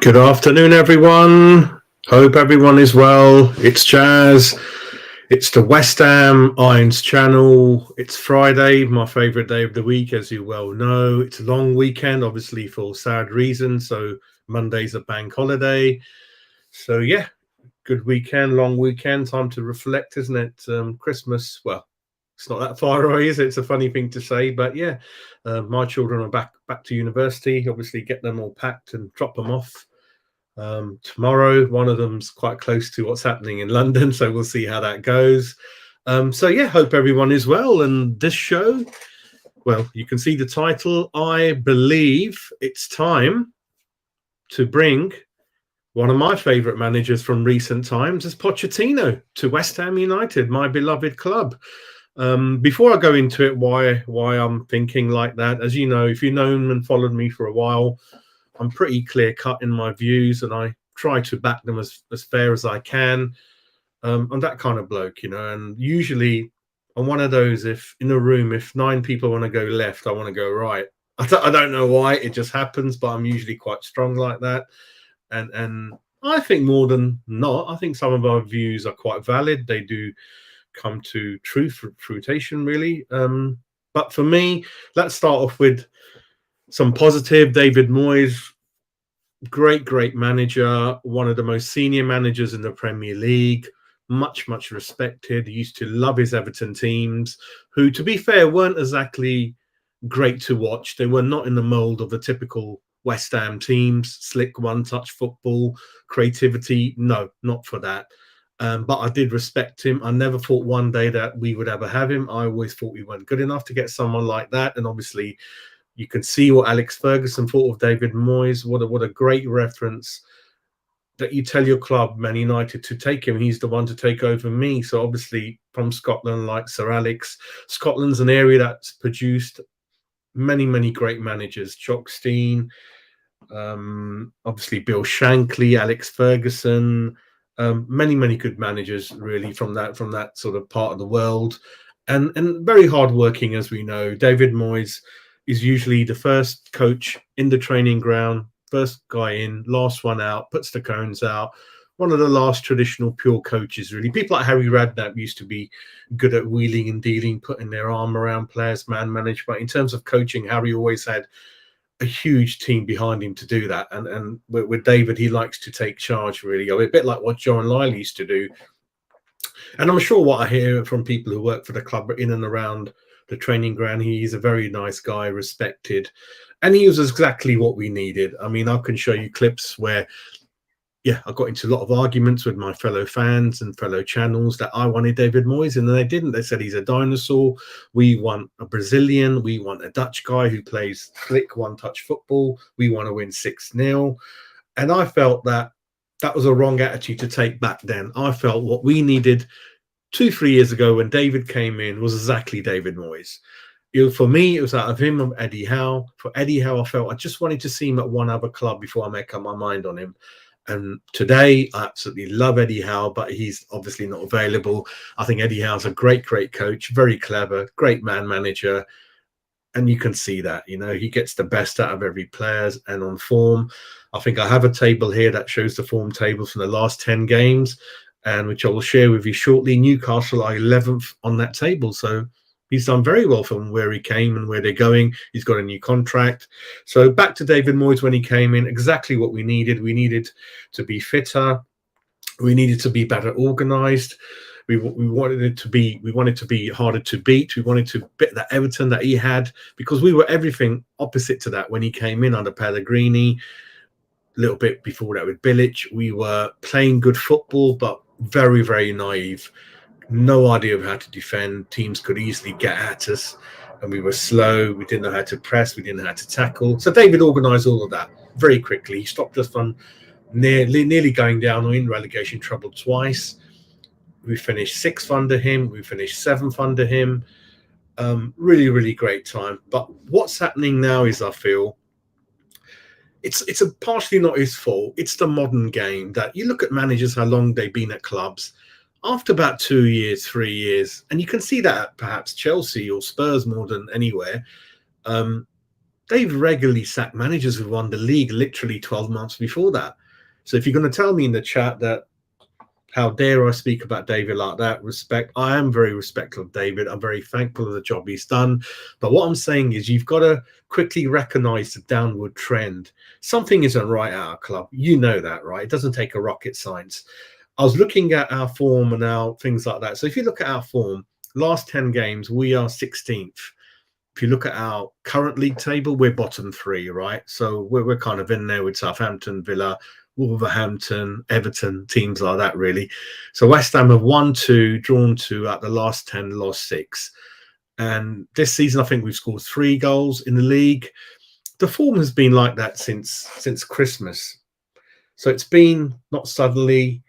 Good afternoon, everyone. Hope everyone is well. It's Jazz. It's the West Ham Irons channel. It's Friday, my favourite day of the week, as you well know. It's a long weekend, obviously for sad reasons. So Monday's a bank holiday. So yeah, good weekend, long weekend. Time to reflect, isn't it? Christmas, well, it's not that far away, is it? It's a funny thing to say, but yeah, my children are back to university. Obviously, get them all packed and drop them off tomorrow. One of them's quite close to what's happening in London, so we'll see how that goes. So yeah, hope everyone is well. And this show, well, you can see the title. I believe it's time to bring one of my favourite managers from recent times is Pochettino to West Ham United, my beloved club. Before I go into it, why I'm thinking like that, as you know, if you've known and followed me for a while, I'm pretty clear cut in my views, and I try to back them as fair as I can. I'm that kind of bloke, you know, and usually I'm one of those, if in a room, if 9 people want to go left, I want to go right. I don't know why, it just happens, but I'm usually quite strong like that. And I think more than not, I think some of our views are quite valid. They do come to fruition, really. But for me, let's start off with some positive. David Moyes, great manager, one of the most senior managers in the Premier League, much respected. He used to love his Everton teams, who, to be fair, weren't exactly great to watch. They were not in the mold of the typical West Ham teams, slick one-touch football, creativity. No, not for that. But I did respect him. I never thought one day that we would ever have him. I always thought we weren't good enough to get someone like that. And obviously, you can see what Alex Ferguson thought of David Moyes. What a great reference that you tell your club, Man United, to take him. He's the one to take over me. So obviously, from Scotland, like Sir Alex, Scotland's an area that's produced many great managers. Jock Stein, obviously Bill Shankly, Alex Ferguson, many good managers really from that sort of part of the world, and very hardworking, as we know. David Moyes is usually the first coach in the training ground, first guy in, last one out, puts the cones out. One of the last traditional pure coaches, really. People like Harry Redknapp used to be good at wheeling and dealing, putting their arm around players, man management. In terms of coaching, Harry always had a huge team behind him to do that. And with David, he likes to take charge, really. A bit like what Joe and Lyle used to do. And I'm sure what I hear from people who work for the club in and around the training ground, he's a very nice guy, respected. And he was exactly what we needed. I mean, I can show you clips where, yeah, I got into a lot of arguments with my fellow fans and fellow channels that I wanted David Moyes, and they didn't. They said he's a dinosaur. We want a Brazilian. We want a Dutch guy who plays slick one-touch football. We want to win 6-0. And I felt that was a wrong attitude to take back then. I felt what we needed 2-3 years ago when David came in was exactly David Moyes. For me, it was out of him and Eddie Howe. For Eddie Howe, I felt I just wanted to see him at one other club before I make up my mind on him. And today, I absolutely love Eddie Howe, but he's obviously not available. I think Eddie Howe's a great coach, very clever, great man manager. And you can see that, you know, he gets the best out of every player and on form. I think I have a table here that shows the form tables from the last 10 games, and which I will share with you shortly. Newcastle are 11th on that table. So he's done very well from where he came and where they're going. He's got a new contract. So back to David Moyes when he came in, exactly what we needed. We needed to be fitter. We needed to be better organised. We wanted it to be harder to beat. We wanted to beat that Everton that he had, because we were everything opposite to that when he came in under Pellegrini. A little bit before that with Bilic, we were playing good football, but very naive. No idea of how to defend. Teams could easily get at us, and we were slow. We didn't know how to press. We didn't know how to tackle. So David organised all of that very quickly. He stopped us from nearly going down or in relegation trouble twice. We finished 6th under him. We finished 7th under him. Really great time. But what's happening now is, I feel, it's a partially not his fault. It's the modern game that you look at managers, how long they've been at clubs. After about 2 years, 3 years, and you can see that at perhaps Chelsea or Spurs more than anywhere, They've regularly sacked managers who won the league literally 12 months before that. So if you're going to tell me in the chat that how dare I speak about David like that? Respect. I am very respectful of David. I'm very thankful of the job he's done. But what I'm saying is you've got to quickly recognize the downward trend. Something isn't right at our club. You know that, right? It doesn't take a rocket science. I was looking at our form and our things like that. So if you look at our form, last 10 games, we are 16th. If you look at our current league table, we're bottom three, right? So we're kind of in there with Southampton, Villa, Wolverhampton, Everton, teams like that, really. So West Ham have won 2, drawn 2 at the last 10, lost 6. And this season, I think we've scored 3 goals in the league. The form has been like that since Christmas. So it's been not suddenly,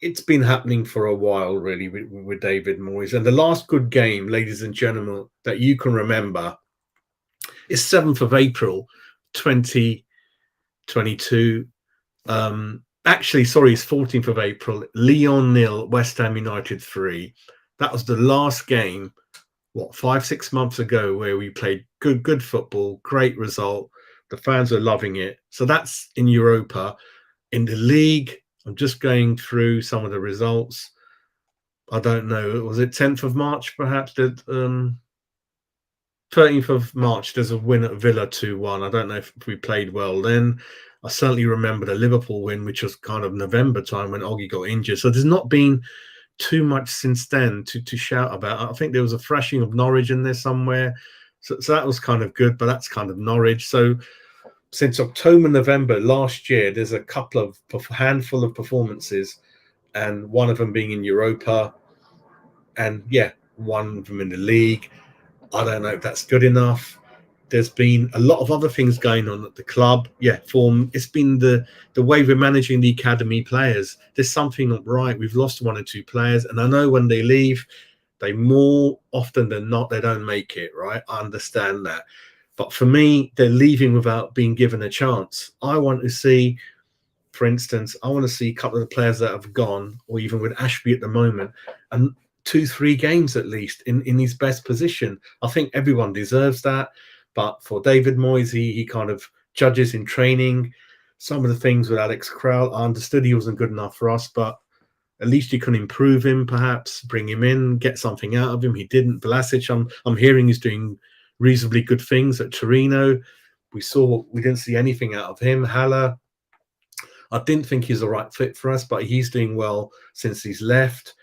it's been happening for a while, really, with David Moyes. And the last good game, ladies and gentlemen, that you can remember is 7th of April, 2022. Actually, sorry, it's 14th of April. Lyon 0, West Ham United 3. That was the last game, 5-6 months ago, where we played good football, great result. The fans are loving it. So that's in Europa. In the league, I'm just going through some of the results. I don't know. Was it 10th of March, perhaps? 13th of March, there's a win at Villa 2-1. I don't know if we played well then. I certainly remember the Liverpool win, which was kind of November time when Oggy got injured. So there's not been too much since then to shout about. I think there was a thrashing of Norwich in there somewhere. So that was kind of good, but that's kind of Norwich. So since October, November last year, there's a handful of performances, and one of them being in Europa, and one of them in the league. I don't know if that's good enough. There's been a lot of other things going on at the club. It's been the way we're managing the academy players. There's something not right. We've lost 1 or 2 players, and I know when they leave, they more often than not, they don't make it, right? I understand that. But for me, they're leaving without being given a chance. I want to see, for instance, I want to see a couple of the players that have gone, or even with Ashby at the moment, and 2-3 games at least in his best position. I think everyone deserves that. But for David Moyes, he kind of judges in training. Some of the things with Alex Crowell, I understood he wasn't good enough for us, but at least you can improve him, perhaps bring him in, get something out of him. He didn't. Vlasic, I'm hearing he's doing reasonably good things at Torino. We didn't see anything out of him. Haller, I didn't think he's the right fit for us, but he's doing well since he's left.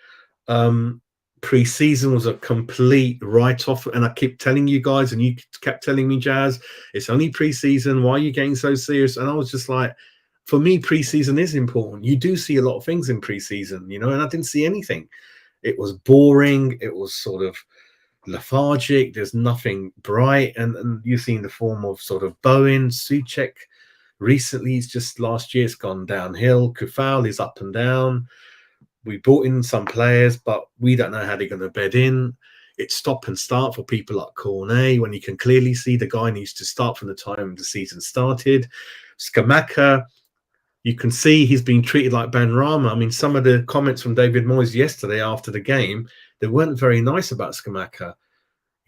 Pre-season was a complete write-off, and I keep telling you guys, and you kept telling me, Jazz, it's only pre-season. Why are you getting so serious? And I was just like, for me, pre-season is important. You do see a lot of things in pre-season, and I didn't see anything. It was boring. It was sort of lethargic. There's nothing bright, and you've seen the form of sort of Bowen, Souček. Recently, it's just last year, it's gone downhill. Kufal is up and down. We brought in some players, but we don't know how they're going to bed in. It's stop and start for people like Cornet, when you can clearly see the guy needs to start from the time the season started. Scamacca, you can see he's being treated like Ben Rama. I mean, some of the comments from David Moyes yesterday after the game, they weren't very nice about Scamacca.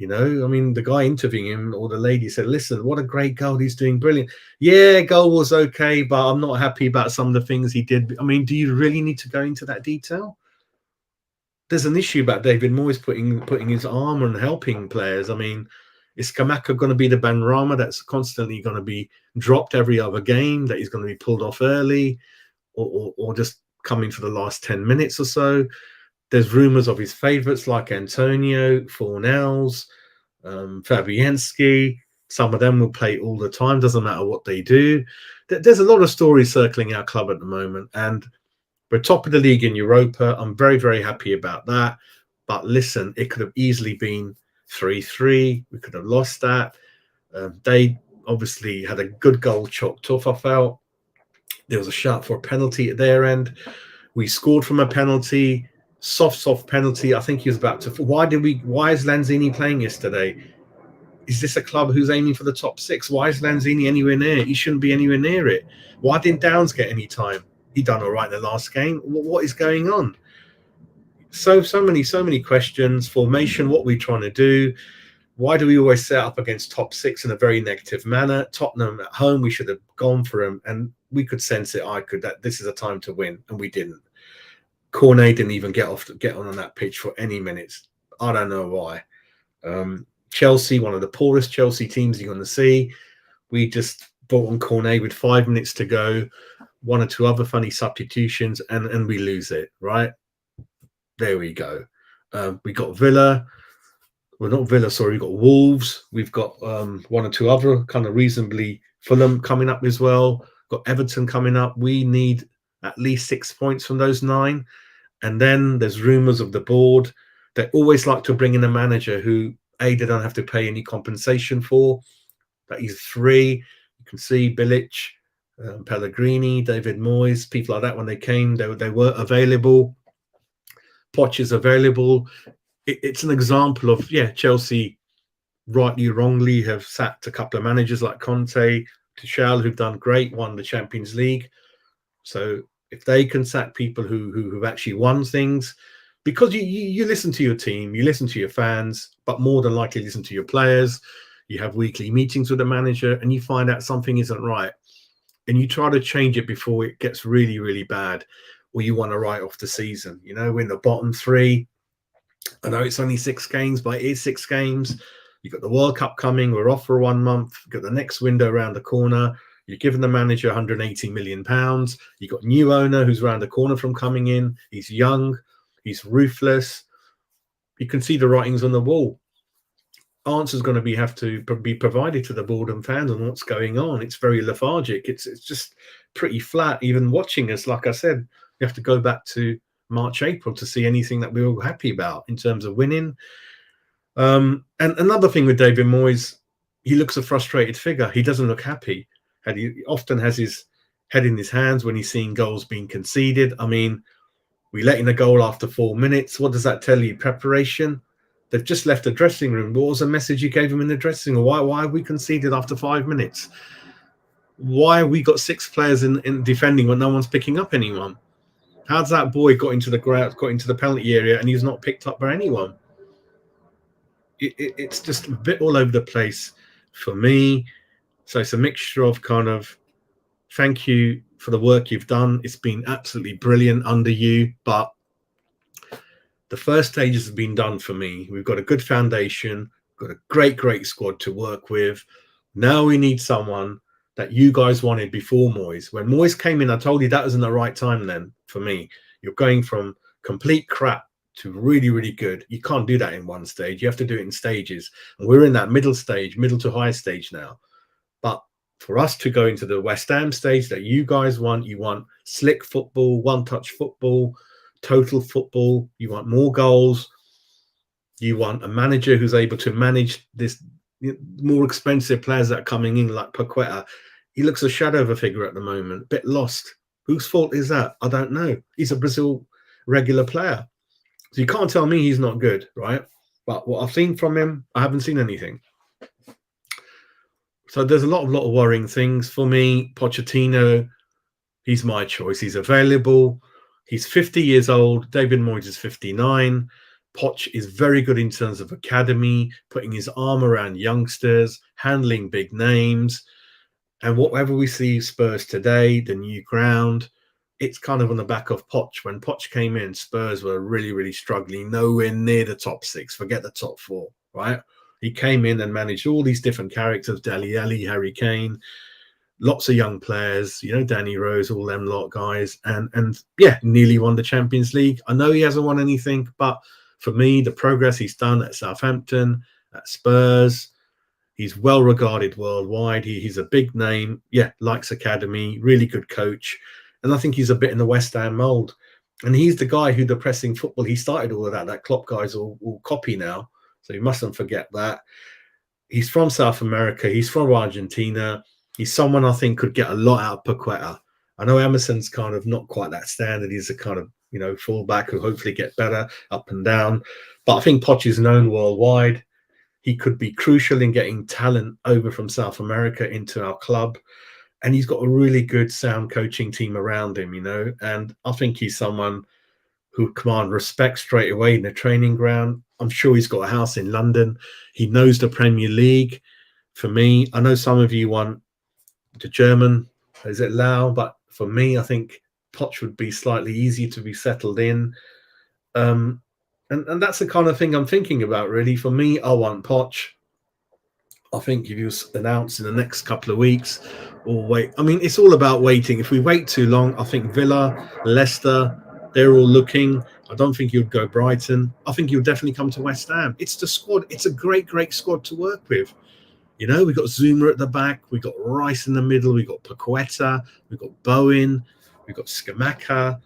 I mean, the guy interviewing him, or the lady, said, listen, what a great goal. He's doing brilliant. Yeah, goal was okay, but I'm not happy about some of the things he did. I mean, do you really need to go into that detail? There's an issue about David Moyes putting his arm and helping players. I mean, is Scamacca going to be the Benrahma that's constantly going to be dropped every other game, that he's going to be pulled off early, or just coming for the last 10 minutes or so? There's rumours of his favourites like Antonio, Fornells, Fabianski. Some of them will play all the time. Doesn't matter what they do. There's a lot of stories circling our club at the moment. And we're top of the league in Europa. I'm very, very happy about that. But listen, it could have easily been 3-3. We could have lost that. They obviously had a good goal chalked off, I felt. There was a shout for a penalty at their end. We scored from a penalty. Soft penalty. I think he was about to. Why is Lanzini playing yesterday? Is this a club who's aiming for the top 6? Why is Lanzini anywhere near? He shouldn't be anywhere near it. Why didn't Downs get any time? He done all right in the last game. What is going on? So many questions. Formation. What we're trying to do. Why do we always set up against top six in a very negative manner? Tottenham at home, we should have gone for them, and we could sense it. I could that this is a time to win, and we didn't. Cornet didn't even get on that pitch for any minutes. I don't know why. Chelsea, one of the poorest Chelsea teams you're going to see. We just brought on Cornet with 5 minutes to go, one or two other funny substitutions, and we lose it, right? There we go. We got Villa. Well, not Villa, sorry. We've got Wolves. We've got one or two other kind of reasonably Fulham coming up as well. Got Everton coming up. We need at least 6 points from those 9. And then there's rumours of the board. They always like to bring in a manager who, A, they don't have to pay any compensation for. That he's free. You can see Bilic, Pellegrini, David Moyes, people like that. When they came, they were available. Poch is available. It's an example of, Chelsea, rightly or wrongly, have sacked a couple of managers like Conte, Tuchel, who've done great, won the Champions League. So if they can sack people who've actually won things, because you listen to your team, you listen to your fans, but more than likely listen to your players. You have weekly meetings with the manager, and you find out something isn't right, and you try to change it before it gets really, really bad, or you want to write off the season. We're in the bottom 3. I know it's only 6 games, but it is 6 games. You've got the World Cup coming. We're off for 1 month. You've got the next window around the corner. You're giving the manager £180 million. You've got a new owner who's around the corner from coming in. He's young. He's ruthless. You can see the writings on the wall. Answers going to have to be provided to the board and fans on what's going on. It's very lethargic. It's just pretty flat. Even watching us, like I said, you have to go back to March, April to see anything that we were happy about in terms of winning. And another thing with David Moyes, he looks a frustrated figure. He doesn't look happy. He often has his head in his hands when he's seeing goals being conceded. I mean, we let in a goal after 4 minutes. What does that tell you? Preparation. They've just left the dressing room. What was the message you gave him in the dressing room? Why have we conceded after 5 minutes? Why have we got 6 players in defending when no one's picking up anyone? How's that boy got into the penalty area and he's not picked up by anyone? It's just a bit all over the place for me. So it's a mixture of kind of, thank you for the work you've done. It's been absolutely brilliant under you, but the first stages have been done for me. We've got a good foundation, got a great squad to work with. Now we need someone that you guys wanted before Moyes. When Moyes came in, I told you that wasn't the right time then for me. You're going from complete crap to really, really good. You can't do that in one stage. You have to do it in stages. And we're in that middle to high stage now. But for us to go into the West Ham stage that you guys want, you want slick football, one-touch football, total football. You want more goals. You want a manager who's able to manage this more expensive players that are coming in, like Pochettino. He looks a shadow of a figure at the moment, a bit lost. Whose fault is that? I don't know. He's a Brazil regular player. So you can't tell me he's not good, right? But what I've seen from him, I haven't seen anything. So there's a lot of worrying things for me. Pochettino, he's my choice. He's available. He's 50 years old. David Moyes is 59. Poch is very good in terms of academy, putting his arm around youngsters, handling big names. And whatever we see Spurs today, the new ground, it's kind of on the back of Poch. When Poch came in, Spurs were really, really struggling, nowhere near the top 6, forget the top 4, right? He came in and managed all these different characters, Dele Alli, Harry Kane, lots of young players, Danny Rose, all them lot guys, and nearly won the Champions League. I know he hasn't won anything, but for me, the progress he's done at Southampton, at Spurs, he's well regarded worldwide. He's a big name, likes academy, really good coach, and I think he's a bit in the West Ham mould. And he's the guy who the pressing football, he started all of that. That Klopp guys all copy now, so you mustn't forget that. He's from South America. He's from Argentina. He's someone I think could get a lot out of Pochettino. I know Emerson's kind of not quite that standard. He's a kind of, fullback who hopefully get better up and down. But I think Poch is known worldwide. He could be crucial in getting talent over from South America into our club. And he's got a really good sound coaching team around him, and I think he's someone who command respect straight away in the training ground. I'm sure he's got a house in London. He knows the Premier League. For me, I know some of you want the German, is it Lau? But for me, I think Poch would be slightly easier to be settled in. And that's the kind of thing I'm thinking about, really. For me, I want Poch. I think if you announce in the next couple of weeks or wait, I mean, it's all about waiting. If we wait too long, I think Villa, Leicester, they're all looking. I don't think you'd go Brighton. I think you'll definitely come to West Ham. It's the squad. It's a great, great squad to work with. You know, we've got Zuma at the back. We've got Rice in the middle. We've got Paqueta. We've got Bowen. We've got Skamaka.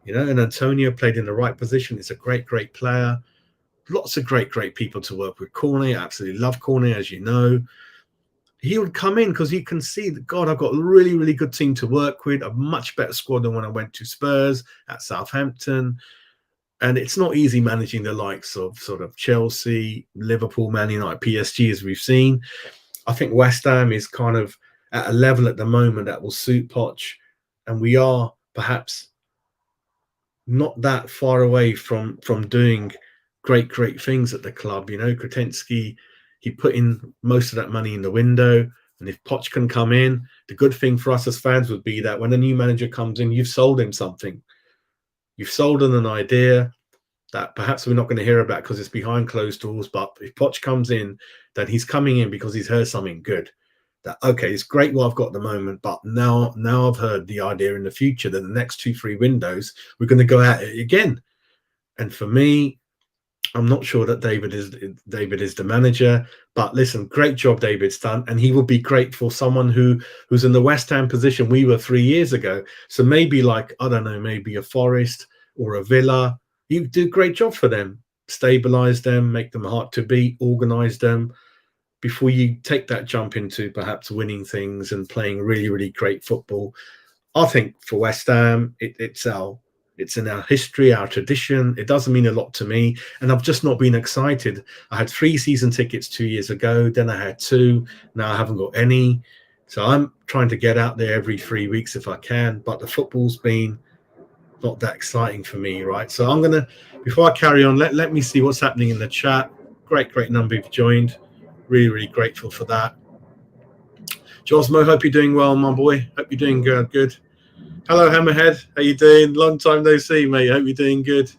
You know, and Antonio played in the right position. It's a great, great player. Lots of great, great people to work with. Cornet, I absolutely love Cornet, as you know. He would come in because you can see that, God, I've got a really, really good team to work with, a much better squad than when I went to Spurs, at Southampton. And it's not easy managing the likes of sort of Chelsea, Liverpool, Man United, PSG, as we've seen. I think West Ham is kind of at a level at the moment that will suit Poch. And we are perhaps not that far away from doing great, great things at the club. You know, Kretensky, he put in most of that money in the window. And if Poch can come in, the good thing for us as fans would be that when a new manager comes in, you've sold him something. You've sold him an idea that perhaps we're not going to hear about because it's behind closed doors. But if Poch comes in, then he's coming in because he's heard something good. That, okay, it's great what I've got at the moment, but now I've heard the idea in the future that the next 2-3 windows, we're going to go at it again. And for me, I'm not sure that David is the manager, but listen, great job David's done, and he will be great for someone who's in the West Ham position we were 3 years ago. So maybe like, I don't know, maybe a Forest or a Villa. You do a great job for them, stabilize them, make them hard to beat, organize them before you take that jump into perhaps winning things and playing really, really great football. I think for West Ham, it's in our history, our tradition. It doesn't mean a lot to me. And I've just not been excited. I had 3 season tickets 2 years ago. Then I had 2. Now I haven't got any. So I'm trying to get out there every 3 weeks if I can. But the football's been not that exciting for me, right? So I'm going to, before I carry on, let me see what's happening in the chat. Great number you've joined. Really, really grateful for that. Josmo, hope you're doing well, my boy. Hope you're doing good. Hello, Hammerhead. How you doing? Long time no see, mate. Hope you're doing good.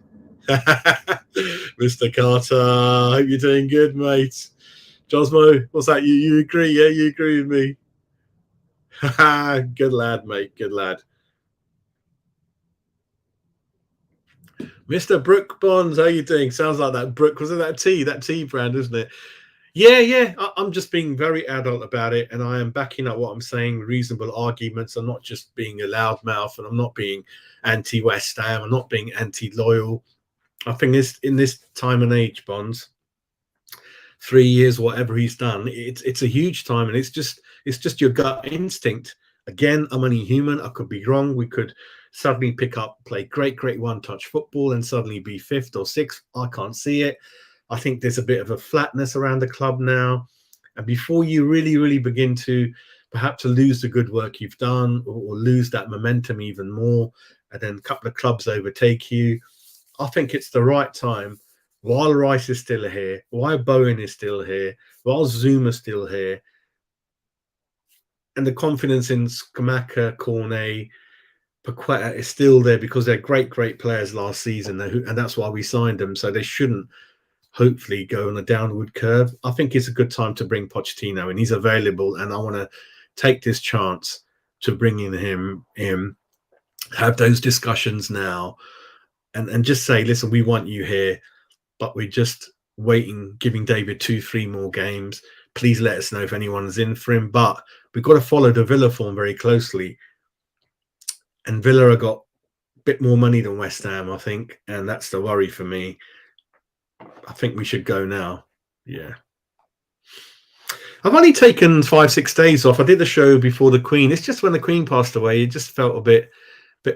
Mr. Carter, hope you're doing good, mate. Josmo, what's that? You agree? Yeah, you agree with me. Good lad, mate. Good lad. Mr. Brook Bonds, how you doing? Sounds like that Brook. Was it that tea brand, isn't it? Yeah. I'm just being very adult about it, and I am backing up what I'm saying, reasonable arguments. I'm not just being a loudmouth, and I'm not being anti-West Ham. I'm not being anti-loyal. I think in this time and age, Bonds, 3 years, whatever he's done, it's a huge time, and it's just your gut instinct. Again, I'm only human. I could be wrong. We could suddenly play great one-touch football, and suddenly be 5th or 6th. I can't see it. I think there's a bit of a flatness around the club now. And before you really, really begin to perhaps lose the good work you've done or lose that momentum even more, and then a couple of clubs overtake you, I think it's the right time, while Rice is still here, while Bowen is still here, while Zuma's still here, and the confidence in Skamaka, Cornet, Paqueta is still there because they're great players last season, and that's why we signed them. So they shouldn't hopefully go on a downward curve. I think it's a good time to bring Pochettino, and he's available, and I want to take this chance to bring him in, have those discussions now, and just say, listen, we want you here, but we're just waiting, giving David 2-3 more games. Please let us know if anyone's in for him. But we've got to follow the Villa form very closely, and Villa have got a bit more money than West Ham, I think, and that's the worry for me. I think we should go now. Yeah. I've only taken 5-6 days off. I did the show before the Queen. It's just when the Queen passed away, it just felt a bit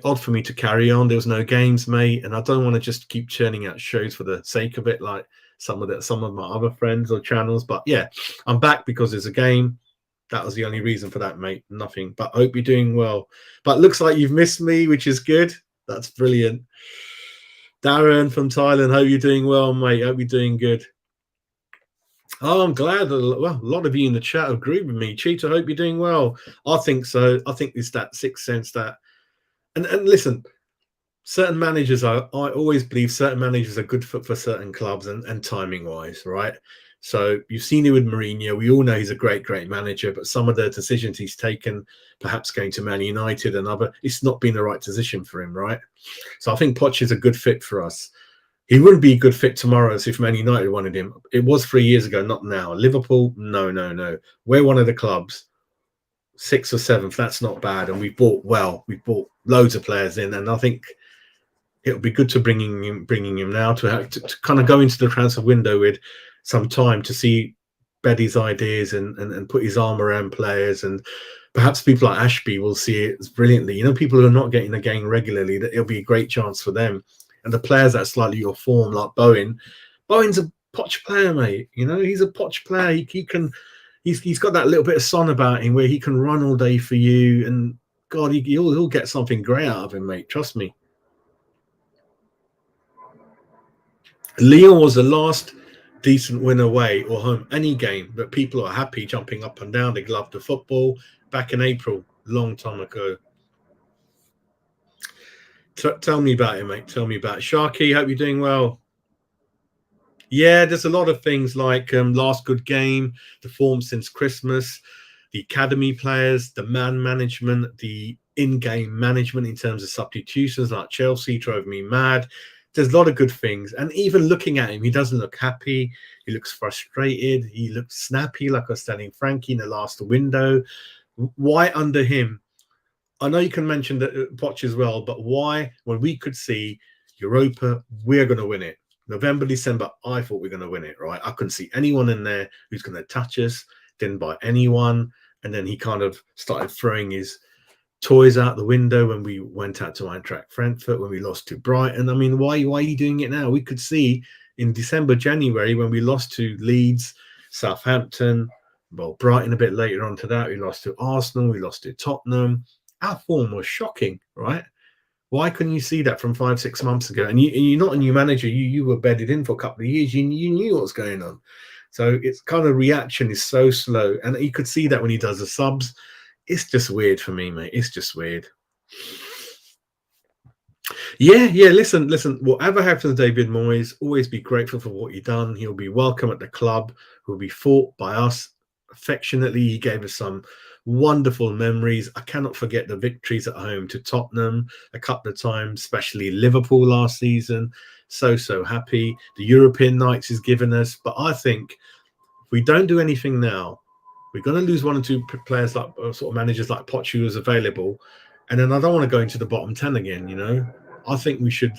odd for me to carry on. There was no games, mate, and I don't want to just keep churning out shows for the sake of it, like some of my other friends or channels. But yeah, I'm back because there's a game. That was the only reason for that, mate. Nothing. But I hope you're doing well. But it looks like you've missed me, which is good. That's brilliant. Darren from Thailand, hope you're doing well, mate. Hope you're doing good. Oh, I'm glad that a lot of you in the chat agree with me. Cheetah, hope you're doing well. I think so. I think it's that sixth sense that, and listen, certain managers I always believe certain managers are good for certain clubs and timing wise, right? So you've seen it with Mourinho. We all know he's a great manager, but some of the decisions he's taken, perhaps going to Man United and other, it's not been the right decision for him, right? So I think Poch is a good fit for us. He wouldn't be a good fit tomorrow as if Man United wanted him. It was 3 years ago, not now. Liverpool, no, no, no. We're one of the clubs, sixth or seventh. That's not bad, and we bought well. We bought loads of players in, and I think it'll be good to bringing him now to kind of go into the transfer window with some time to see Betty's ideas and put his arm around players, and perhaps people like Ashby will see it brilliantly. You know, people who are not getting the game regularly, that it'll be a great chance for them. And the players that slightly your form, like Bowen's a Poch player, mate. You know, he's a Poch player. He can, he's got that little bit of son about him where he can run all day for you, and God, he'll get something great out of him, mate. Trust me. Lyon was the last decent win away or home any game that people are happy jumping up and down. They love the football back in April, long time ago. Tell me about it, mate. Tell me about it. Sharky, hope you're doing well. Yeah, there's a lot of things like last good game, the form since Christmas, the academy players, the man management, the in-game management in terms of substitutions like Chelsea drove me mad. There's a lot of good things. And even looking at him, he doesn't look happy. He looks frustrated. He looks snappy, like I was telling Frankie in the last window. Why under him? I know you can mention that Poch as well, but why, when we could see Europa, we're going to win it. November, December, I thought we were going to win it, right? I couldn't see anyone in there who's going to touch us, didn't buy anyone. And then he kind of started throwing his toys out the window when we went out to Eintracht Frankfurt, when we lost to Brighton. I mean, why are you doing it now? We could see in December, January, when we lost to Leeds, Southampton, well, Brighton a bit later on to that, we lost to Arsenal, we lost to Tottenham. Our form was shocking, right? Why couldn't you see that from 5-6 months ago? And you're not a new manager. You were bedded in for a couple of years. You knew what was going on. So it's kind of reaction is so slow. And you could see that when he does the subs. It's just weird for me, mate. It's just weird. Yeah. Listen. Whatever happens to David Moyes, always be grateful for what you've done. He'll be welcome at the club. He'll be fought by us affectionately. He gave us some wonderful memories. I cannot forget the victories at home to Tottenham a couple of times, especially Liverpool last season. So happy. The European nights he's given us. But I think if we don't do anything now, we're going to lose one or two players like sort of managers like Poch who is available. And then I don't want to go into the bottom 10 again, you know. I think we should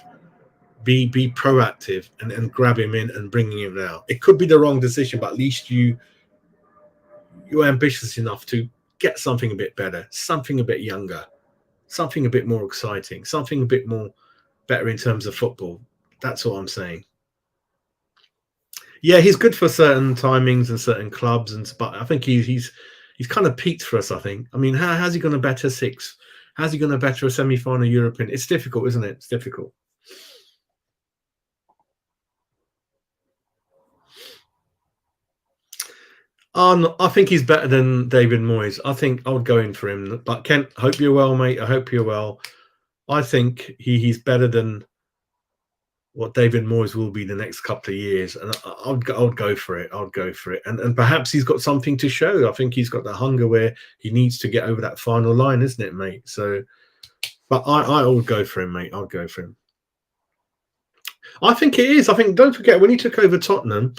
be proactive and grab him in and bringing him now. It could be the wrong decision, but at least you're ambitious enough to get something a bit better, something a bit younger, something a bit more exciting, something a bit more better in terms of football. That's what I'm saying. Yeah, he's good for certain timings and certain clubs, but I think he's kind of peaked for us. I think. I mean, how's he going to better six? How's he going to better a semi-final European? It's difficult, isn't it? It's difficult. I think he's better than David Moyes. I think I would go in for him. But Kent, hope you're well, mate. I hope you're well. I think he's better than what David Moyes will be the next couple of years, and I would go for it. I would go for it, and perhaps he's got something to show. I think he's got the hunger where he needs to get over that final line, isn't it, mate? So, but I would go for him, mate. I'd go for him. I think it is. I think don't forget when he took over Tottenham,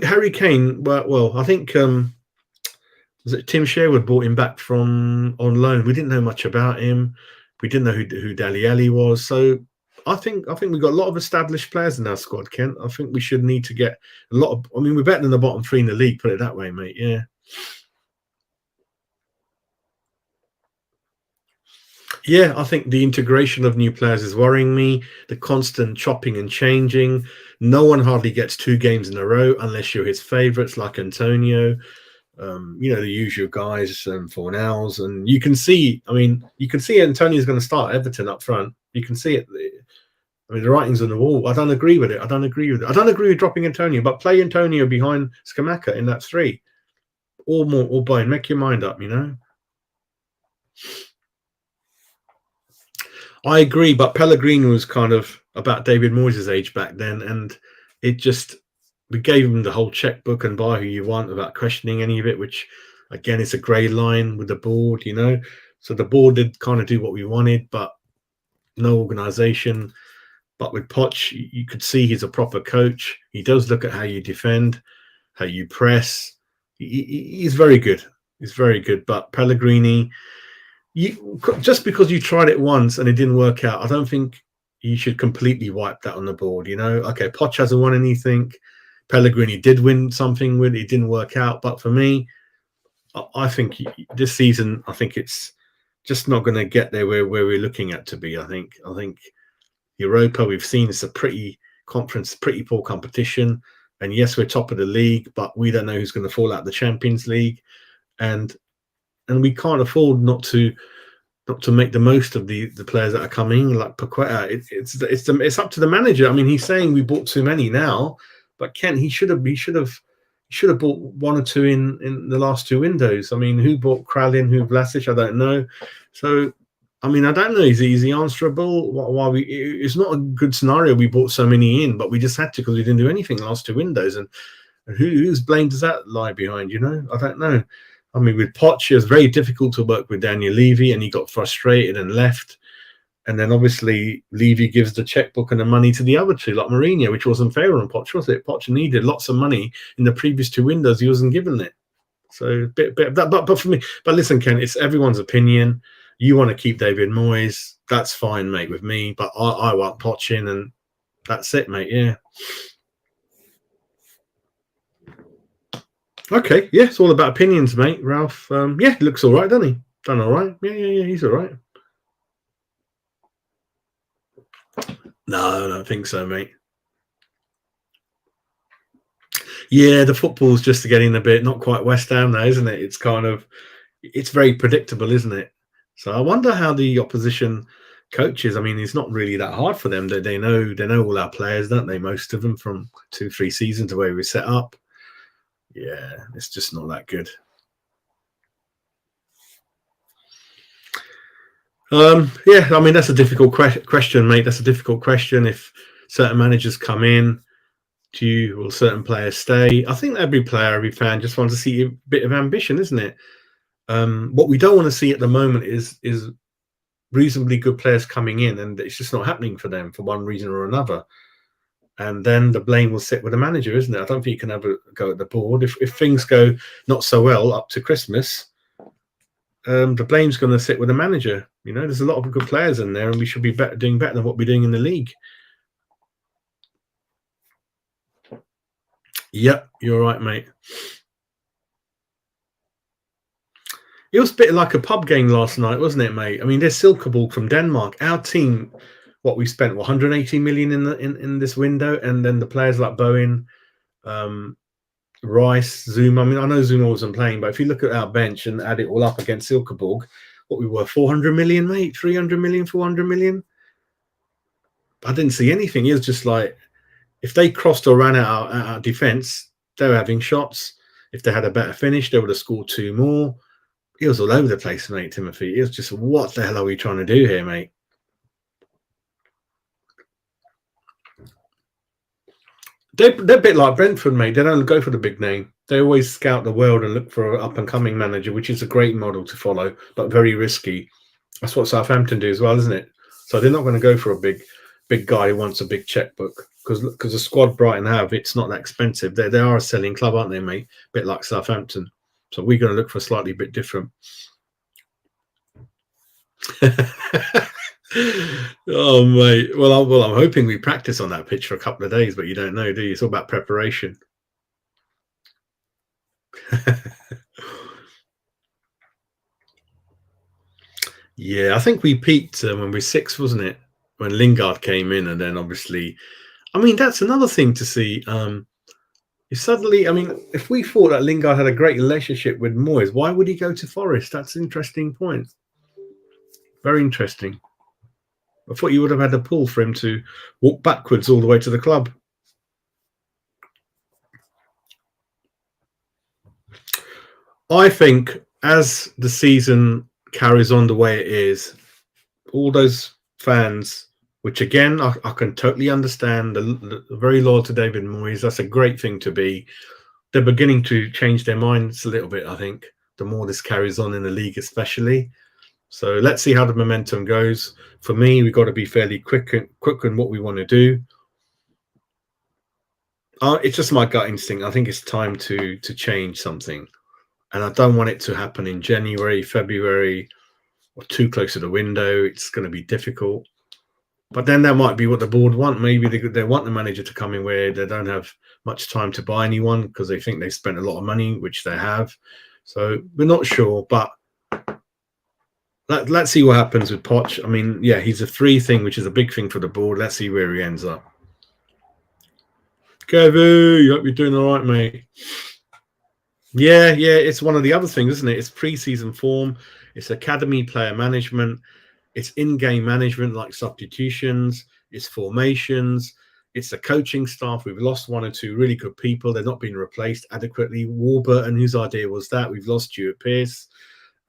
Harry Kane. Well, I think was it Tim Sherwood brought him back from on loan. We didn't know much about him. We didn't know who Dele Alli was. So I think we've got a lot of established players in our squad, Kent. I think we should need to get a lot of. I mean, we're better than the bottom three in the league. Put it that way, mate. Yeah. Yeah, I think the integration of new players is worrying me. The constant chopping and changing. No one hardly gets 2 games in a row unless you're his favourites, like Antonio. The usual guys, Fornals, and you can see. I mean, you can see Antonio's going to start Everton up front. You can see it. I mean, the writing's on the wall. I don't agree with it. I don't agree with it. I don't agree with dropping Antonio, but play Antonio behind Scamacca in that three, or more, or Bayern. Make your mind up. I agree, but Pellegrini was kind of about David Moyes' age back then, and it just we gave him the whole checkbook and buy who you want without questioning any of it, which again is a grey line with the board, So the board did kind of do what we wanted, but no organisation. But with Poch, you could see he's a proper coach. He does look at how you defend, how you press. He's very good. He's very good. But Pellegrini, just because you tried it once and it didn't work out, I don't think you should completely wipe that on the board. Okay, Poch hasn't won anything. Pellegrini did win something with it. Didn't work out. But for me, I think this season, I think it's just not going to get there where we're looking at to be. I think Europa, we've seen it's a pretty poor competition. And yes, we're top of the league, but we don't know who's going to fall out of the Champions League. And we can't afford not to make the most of the players that are coming, like Paqueta. It's up to the manager. I mean, he's saying we bought too many now, but Ken, he should have bought one or two in the last two windows. I mean, who bought Kralin, who Vlasic? I don't know. So, I mean, I don't know. Is he answerable? Why it's not a good scenario. We bought so many in, but we just had to because we didn't do anything last two windows. And whose blame does that lie behind? I don't know. I mean, with Poch, it was very difficult to work with Daniel Levy, and he got frustrated and left. And then obviously Levy gives the checkbook and the money to the other two, like Mourinho, which wasn't fair on Poch, was it? Poch needed lots of money in the previous two windows. He wasn't given it. So bit of that. But for me, but listen, Ken, it's everyone's opinion. You want to keep David Moyes, that's fine, mate, with me. But I want Poch in, and that's it, mate. Yeah. Okay, yeah, it's all about opinions, mate. Ralph, yeah, looks all right, doesn't he? Done all right. Yeah, he's all right. No, I don't think so, mate. Yeah, the football's just getting a bit not quite West Ham now, isn't it? It's very predictable, isn't it? So I wonder how the opposition coaches. I mean, it's not really that hard for them. They know all our players, don't they? Most of them from 2-3 seasons the way we set up. Yeah, it's just not that good. Yeah, I mean, that's a difficult question, mate. That's a difficult question. If certain managers come in, will certain players stay? I think every player, every fan just wants to see a bit of ambition, isn't it? What we don't want to see at the moment is reasonably good players coming in, and it's just not happening for them for one reason or another. And then the blame will sit with the manager, isn't it? I don't think you can have a go at the board. If things go not so well up to Christmas, the blame's going to sit with the manager. There's a lot of good players in there, and we should be doing better than what we're doing in the league. Yep, you're right, mate. It was a bit like a pub game last night, wasn't it, mate? I mean, there's Silkeborg from Denmark. Our team, what we spent, 180 million in this window, and then the players like Bowen, Rice, Zuma. I mean, I know Zuma wasn't playing, but if you look at our bench and add it all up against Silkeborg, what we were, 400 million, mate, 300 million, 400 million. I didn't see anything. It was just like, if they crossed or ran out our defence, they were having shots. If they had a better finish, they would have scored two more. It was all over the place, mate, Timothy. It was just, what the hell are we trying to do here, mate? They're a bit like Brentford, mate. They don't go for the big name. They always scout the world and look for an up-and-coming manager, which is a great model to follow, but very risky. That's what Southampton do as well, isn't it? So they're not going to go for a big guy who wants a big checkbook, because the squad Brighton have, it's not that expensive. They are a selling club, aren't they, mate? A bit like Southampton. So we're going to look for a slightly bit different. Oh, mate. Well, I'm hoping we practice on that pitch for a couple of days, but you don't know, do you? It's all about preparation. Yeah, I think we peaked when we were 6th, wasn't it? When Lingard came in, and then obviously, I mean, that's another thing to see. Suddenly, I mean, if we thought that Lingard had a great relationship with Moyes, why would he go to Forest? That's an interesting point. Very interesting. I thought you would have had a pull for him to walk backwards all the way to the club. I think as the season carries on the way it is, all those fans, which again, I can totally understand, the very loyal to David Moyes, that's a great thing to be. They're beginning to change their minds a little bit, I think, the more this carries on in the league, especially. So let's see how the momentum goes. For me, we've got to be fairly quick in what we want to do. It's just my gut instinct. I think it's time to change something. And I don't want it to happen in January, February, or too close to the window. It's going to be difficult. But then that might be what the board want. Maybe they want the manager to come in where they don't have much time to buy anyone because they think they've spent a lot of money, which they have. So we're not sure, but let's see what happens with Poch. I mean, yeah, he's a 3 thing, which is a big thing for the board. Let's see where he ends up. Kevin, hope you're doing all right, mate. Yeah, it's one of the other things, isn't it? It's pre-season form. It's academy player management. It's in-game management like substitutions. It's formations. It's the coaching staff. We've lost 1 or 2 really good people. They're not being replaced adequately. Warburton, whose idea was that? We've lost Stuart Pearce.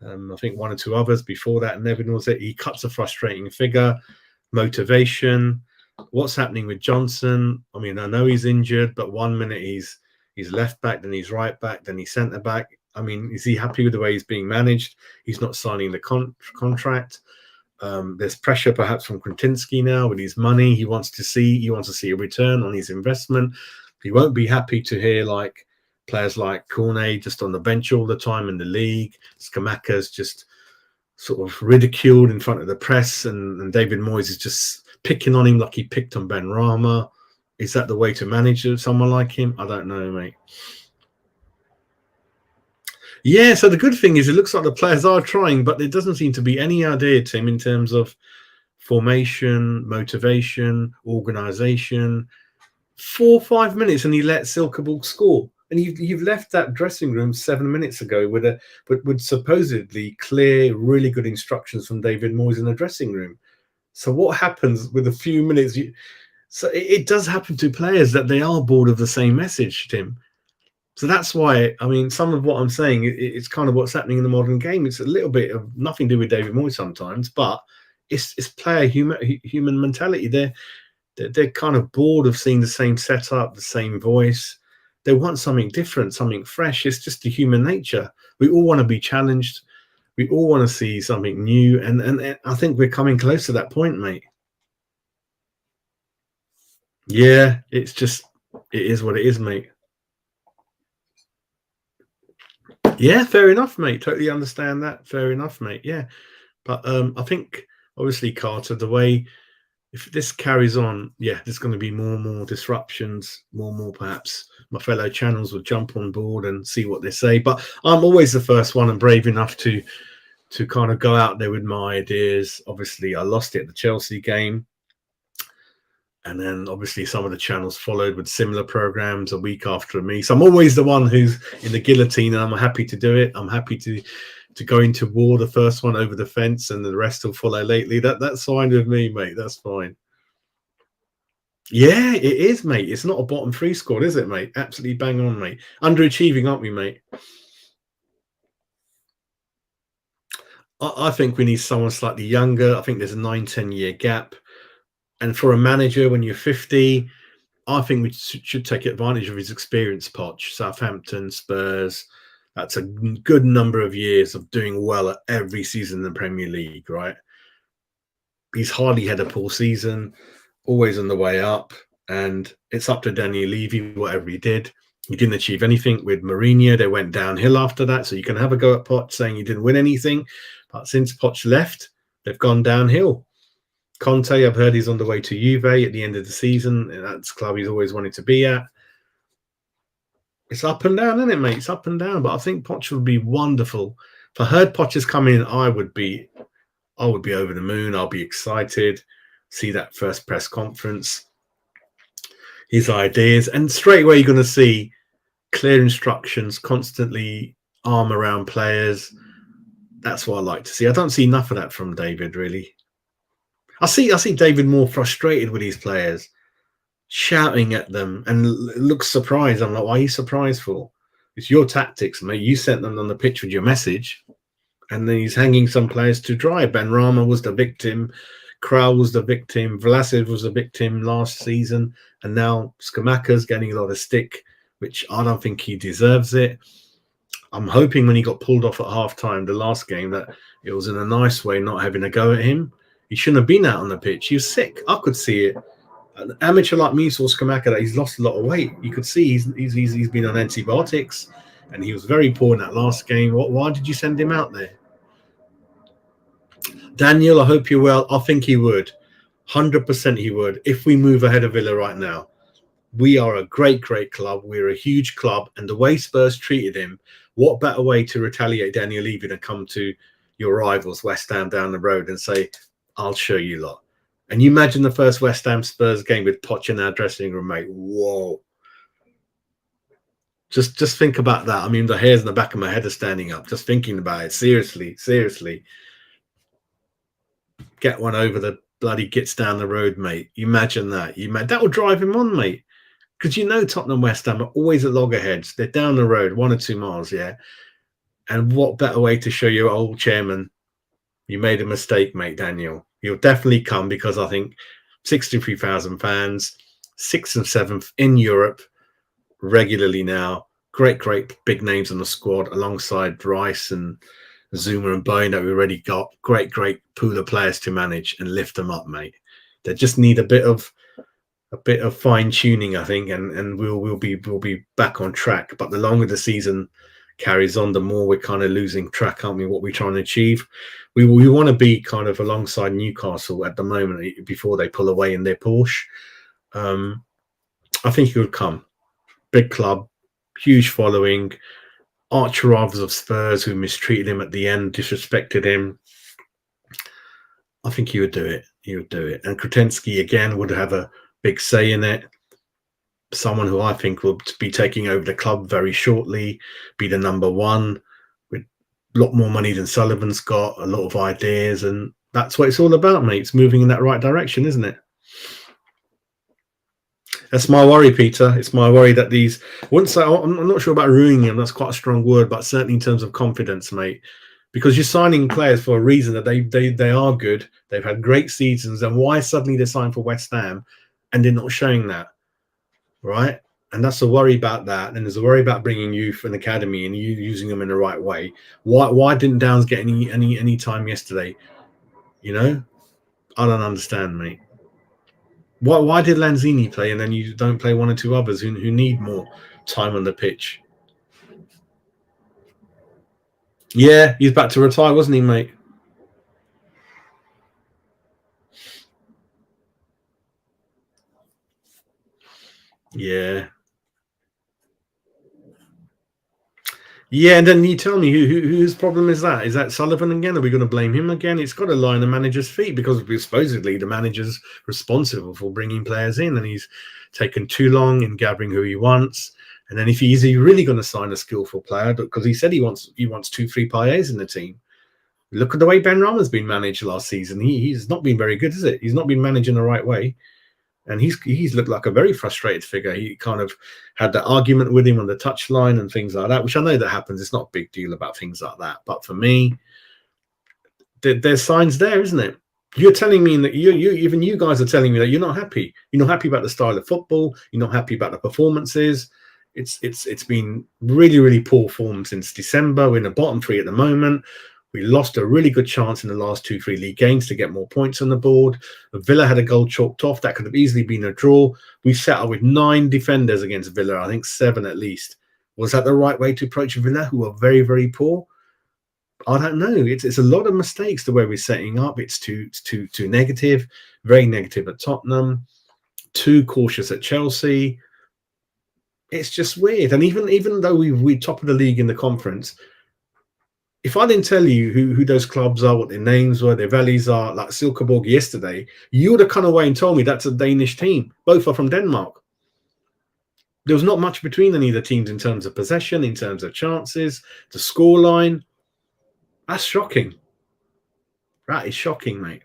I think 1 or 2 others before that. Nevin was it. He cuts a frustrating figure. Motivation. What's happening with Johnson? I mean, I know he's injured, but 1 minute he's left back, then he's right back, then he's centre back. I mean, is he happy with the way he's being managed? He's not signing the contract. There's pressure perhaps from Kretinsky now with his money. He wants to see a return on his investment. He won't be happy to hear like players like Cornet just on the bench all the time in the league. Skamaka's just sort of ridiculed in front of the press, and David Moyes is just picking on him like he picked on Ben Rama. Is that the way to manage someone like him? I don't know, mate. Yeah, so the good thing is it looks like the players are trying, but there doesn't seem to be any idea, Tim, in terms of formation, motivation, organisation. 4 or 5 minutes and he let Silkeborg score. And you've left that dressing room 7 minutes ago with supposedly clear, really good instructions from David Moyes in the dressing room. So what happens with a few minutes? So it does happen to players that they are bored of the same message, Tim. So that's why, I mean, some of what I'm saying, it's kind of what's happening in the modern game. It's a little bit of nothing to do with David Moyes sometimes, but it's player human mentality. They're kind of bored of seeing the same setup, the same voice. They want something different, something fresh. It's just the human nature. We all want to be challenged. We all want to see something new. And I think we're coming close to that point, mate. Yeah, it is what it is, mate. Yeah, fair enough, mate. Totally understand that. Fair enough, mate. Yeah. But I think, obviously, Carter, the way, if this carries on, yeah, there's going to be more and more disruptions, more and more perhaps my fellow channels will jump on board and see what they say. But I'm always the first one and brave enough to kind of go out there with my ideas. Obviously, I lost it at the Chelsea game. And then obviously some of the channels followed with similar programs a week after me. So I'm always the one who's in the guillotine, and I'm happy to do it. I'm happy to go into war, the first one over the fence, and the rest will follow lately. That's fine with me, mate. That's fine. Yeah, it is, mate. It's not a bottom 3 squad, is it, mate? Absolutely bang on, mate. Underachieving, aren't we, mate? I think we need someone slightly younger. I think there's a 9-10 year gap. And for a manager, when you're 50, I think we should take advantage of his experience, Poch. Southampton, Spurs. That's a good number of years of doing well at every season in the Premier League, right? He's hardly had a poor season, always on the way up. And it's up to Daniel Levy, whatever he did. He didn't achieve anything with Mourinho. They went downhill after that. So you can have a go at Poch saying he didn't win anything. But since Poch left, they've gone downhill. Conte, I've heard he's on the way to Juve at the end of the season. That's the club he's always wanted to be at. It's up and down, isn't it, mate? It's up and down. But I think Poch would be wonderful. If I heard Poch is coming in, I would be over the moon. I'll be excited. See that first press conference. His ideas. And straight away you're going to see clear instructions, constantly arm around players. That's what I like to see. I don't see enough of that from David, really. I see David more frustrated with his players, shouting at them, and looks surprised. I'm like, why are you surprised for? It's your tactics, mate. You sent them on the pitch with your message, and then he's hanging some players to dry. Ben Rama was the victim. Kral was the victim. Vlasic was the victim last season. And now Skamaka's getting a lot of stick, which I don't think he deserves it. I'm hoping when he got pulled off at halftime the last game that it was in a nice way, not having a go at him. He shouldn't have been out on the pitch. He was sick. I could see it. An amateur like me saw Skamaka that he's lost a lot of weight. You could see he's been on antibiotics, and he was very poor in that last game. Why did you send him out there? Daniel, I hope you're well. I think he would. 100% he would. If we move ahead of Villa right now, we are a great, great club. We're a huge club. And the way Spurs treated him, what better way to retaliate Daniel Levy than come to your rivals, West Ham, down the road and say, I'll show you lot. And you imagine the first West Ham Spurs game with Poch in our dressing room, mate. Whoa. Just think about that. I mean, the hairs in the back of my head are standing up just thinking about it. Seriously, seriously. Get one over the bloody gits down the road, mate. You imagine that. That will drive him on, mate. Because you know Tottenham West Ham are always at loggerheads. They're down the road, 1 or 2 miles, yeah. And what better way to show your old chairman you made a mistake, mate, Daniel. He'll definitely come because I think 63,000 fans, 6th and 7th in Europe regularly now. Great, great big names on the squad alongside Rice and Zuma and Bowen that we already got. Great, great pool of players to manage and lift them up, mate. They just need a bit of fine tuning, I think, and we'll be back on track. But the longer the season carries on, the more we're kind of losing track, aren't we? What we're trying to achieve. We want to be kind of alongside Newcastle at the moment before they pull away in their Porsche. I think he would come. Big club, huge following, arch rivals of Spurs who mistreated him at the end, disrespected him. I think he would do it. He would do it. And Krutensky, again, would have a big say in it. Someone who I think will be taking over the club very shortly, be the number one, with a lot more money than Sullivan's got, a lot of ideas, and that's what it's all about, mate. It's moving in that right direction, isn't it? That's my worry, Peter. It's my worry that these, once I'm not sure about ruining them, that's quite a strong word, but certainly in terms of confidence, mate, because you're signing players for a reason that they are good. They've had great seasons, and why suddenly they're signed for West Ham and they're not showing that, right? And that's a worry about that. And there's a worry about bringing youth and academy and you using them in the right way. Why didn't Downs get any time yesterday? You know, I don't understand, mate. Why did Lanzini play and then you don't play 1 or 2 others who need more time on the pitch? Yeah, he's back to retire, wasn't he, mate? Yeah. Yeah, and then you tell me whose problem is that? Is that Sullivan again? Are we going to blame him again? It's got to lie on the manager's feet because supposedly the manager's responsible for bringing players in, and he's taken too long in gathering who he wants. And then if he's really going to sign a skillful player, because he said he wants 2-3 players in the team. Look at the way Ben Rama's been managed last season. He's not been very good, is it? He's not been managing the right way. And he's looked like a very frustrated figure. He kind of had that argument with him on the touchline and things like that, which I know that happens. It's not a big deal about things like that. But for me, there's signs there, isn't it? You're telling me that even you guys are telling me that you're not happy. You're not happy about the style of football. You're not happy about the performances. It's been really, really poor form since December. We're in the bottom 3 at the moment. We lost a really good chance in the last 2-3 league games to get more points on the board. Villa had a goal chalked off. That could have easily been a draw. We set up with 9 defenders against Villa, I think 7 at least. Was that the right way to approach Villa, who are very, very poor? I don't know. It's a lot of mistakes the way we're setting up. It's too negative, very negative at Tottenham, too cautious at Chelsea. It's just weird. And even though we're top of the league in the conference, if I didn't tell you who those clubs are, what their names were, their values are, like Silkeborg yesterday, you would have come away and told me that's a Danish team. Both are from Denmark. There was not much between any of the teams in terms of possession, in terms of chances, the scoreline. That's shocking. That is shocking, mate.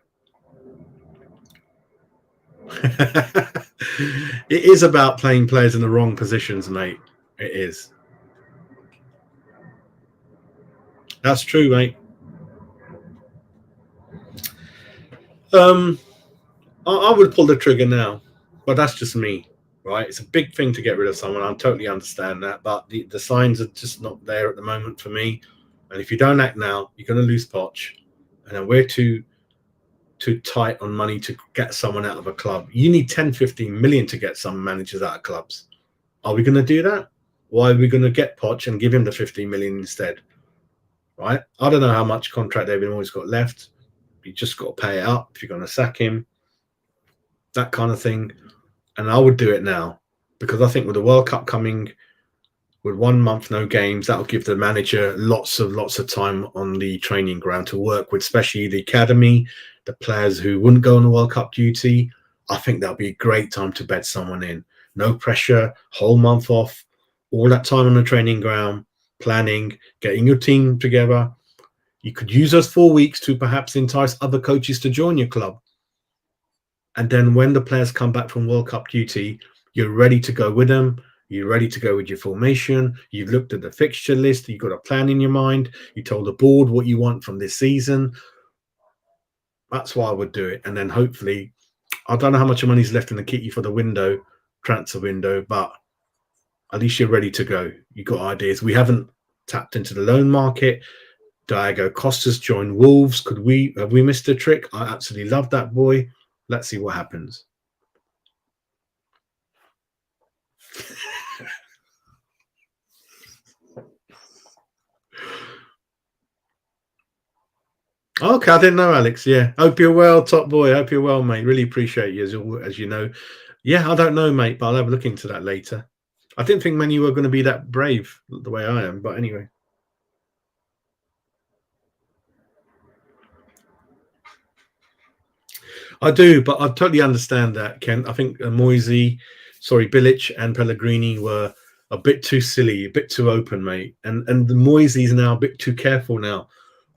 It is about playing players in the wrong positions, mate. It is. That's true, mate. Um, I would pull the trigger now, but that's just me, right? It's a big thing to get rid of someone. I totally understand that, but the signs are just not there at the moment for me. And if you don't act now, you're going to lose Poch. And then we're too tight on money to get someone out of a club. You need 10, 15 million to get some managers out of clubs. Are we going to do that? Why are we going to get Poch and give him the 15 million instead? Right? I don't know how much contract David Moyes got left. You just got to pay it up if you're going to sack him. That kind of thing. And I would do it now because I think with the World Cup coming, with 1 month no games, that'll give the manager lots of time on the training ground to work with, especially the academy, the players who wouldn't go on the World Cup duty. I think that'll be a great time to bed someone in. No pressure, whole month off, all that time on the training ground, planning, getting your team together. You could use those 4 weeks to perhaps entice other coaches to join your club. And then when the players come back from World Cup duty, you're ready to go with them. You're ready to go with your formation. You've looked at the fixture list. You've got a plan in your mind. You told the board what you want from this season. That's why I would do it. And then hopefully, I don't know how much money's left in the kitty for the transfer window, but at least you're ready to go. You've got ideas. We haven't tapped into the loan market. Diego Costa's joined Wolves. Have we missed a trick? I absolutely love that boy. Let's see what happens. Okay, I didn't know, Alex. Yeah, hope you're well, top boy. Hope you're well, mate. Really appreciate you, as you know. Yeah, I don't know, mate, but I'll have a look into that later. I didn't think many were going to be that brave the way I am, but anyway. I do, but I totally understand that, Ken. I think Bilic and Pellegrini were a bit too silly, a bit too open, mate. And the Moisey's now a bit too careful now.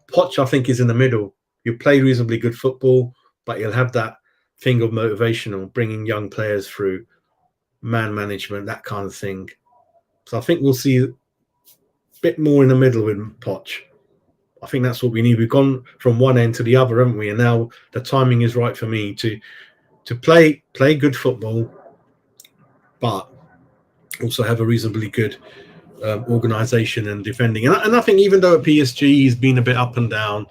Poch, I think, is in the middle. You play reasonably good football, but you'll have that thing of motivational, bringing young players through, man management, that kind of thing. So I think we'll see a bit more in the middle with Poch. I think that's what we need. We've gone from one end to the other, haven't we? And now the timing is right for me to play good football, but also have a reasonably good organisation and defending. And I think even though at PSG he's been a bit up and down,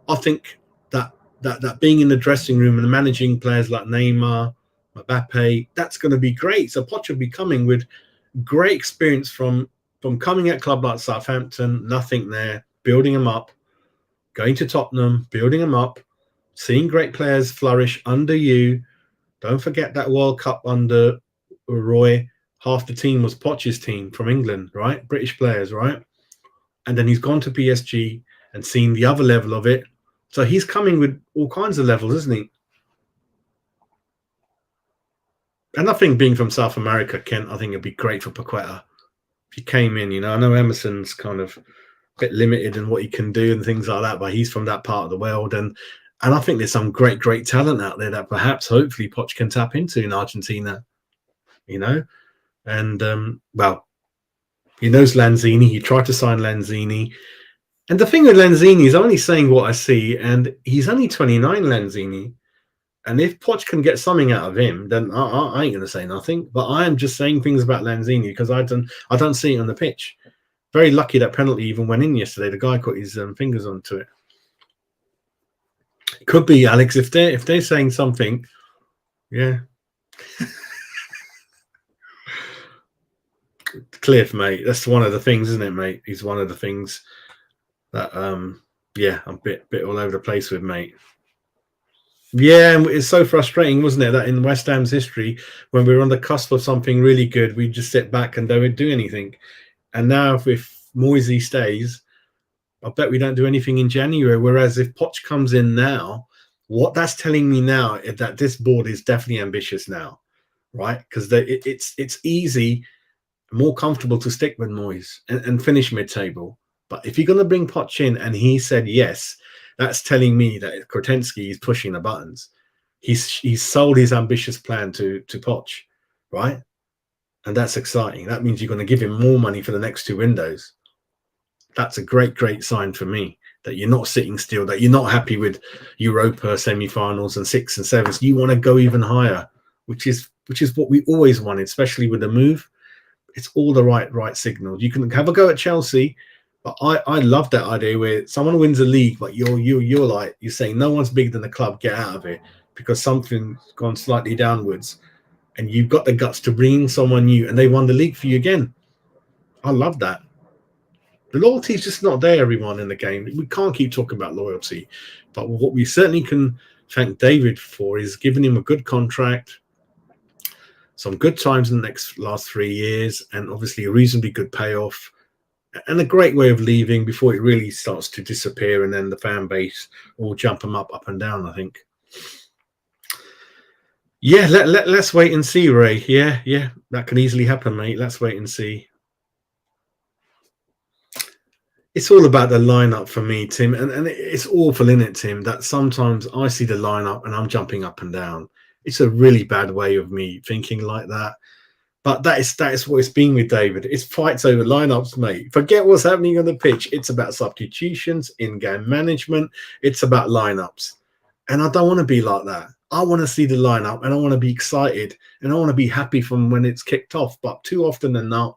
I think that being in the dressing room and managing players like Neymar, Mbappe, that's going to be great. So Poch will be coming with great experience from coming at a club like Southampton, nothing there, building them up, going to Tottenham, building them up, seeing great players flourish under you. Don't forget that World Cup under Roy. Half the team was Poch's team from England, right? British players, right? And then he's gone to PSG and seen the other level of it. So he's coming with all kinds of levels, isn't he? And I think being from South America, Kent, I think it'd be great for Paqueta. If he came in, I know Emerson's kind of a bit limited in what he can do and things like that, but he's from that part of the world. And I think there's some great talent out there that perhaps, hopefully, Poch can tap into in Argentina, And, well, he knows Lanzini. He tried to sign Lanzini. And the thing with Lanzini is I'm only saying what I see, and he's only 29, Lanzini. And if Poch can get something out of him, then I ain't going to say nothing. But I am just saying things about Lanzini because I don't see it on the pitch. Very lucky that penalty even went in yesterday. The guy put his fingers onto it. It could be, Alex, if they're saying something, yeah. Cliff, mate, that's one of the things, isn't it, mate? He's one of the things that, yeah, I'm a bit all over the place with, mate. Yeah, and it's so frustrating, wasn't it, that in West Ham's history, when we were on the cusp of something really good, we just sit back and don't do anything. And now if Moisey stays, I bet we don't do anything in January. Whereas if Poch comes in now, what that's telling me now is that this board is definitely ambitious now, right? Because it's easy, more comfortable to stick with Moyes and finish mid-table. But if you're going to bring Poch in and he said yes, that's telling me that Krotensky is pushing the buttons. He's sold his ambitious plan to Poch, right? And that's exciting. That means you're going to give him more money for the next 2 windows. That's a great sign for me, that you're not sitting still, that you're not happy with Europa semi-finals and 6 and 7s. You want to go even higher, which is what we always wanted, especially with the move. It's all the right signals. You can have a go at Chelsea, but I love that idea where someone wins a league, but you're saying no one's bigger than the club. Get out of it because something's gone slightly downwards, and you've got the guts to bring in someone new, and they won the league for you again. I love that. The loyalty is just not there, everyone, in the game. We can't keep talking about loyalty, but what we certainly can thank David for is giving him a good contract, some good times in the last 3 years, and obviously a reasonably good payoff, and a great way of leaving before it really starts to disappear, and then the fan base will jump him up and down, I think. Yeah, let's wait and see, Ray. Yeah, that can easily happen, mate. Let's wait and see. It's all about the lineup for me, Tim, and it's awful, isn't it, Tim, that sometimes I see the lineup and I'm jumping up and down. It's a really bad way of me thinking like that. But that is what it's been with David. It's fights over lineups, mate. Forget what's happening on the pitch. It's about substitutions, in-game management. It's about lineups. And I don't want to be like that. I want to see the lineup and I want to be excited and I want to be happy from when it's kicked off. But too often than not,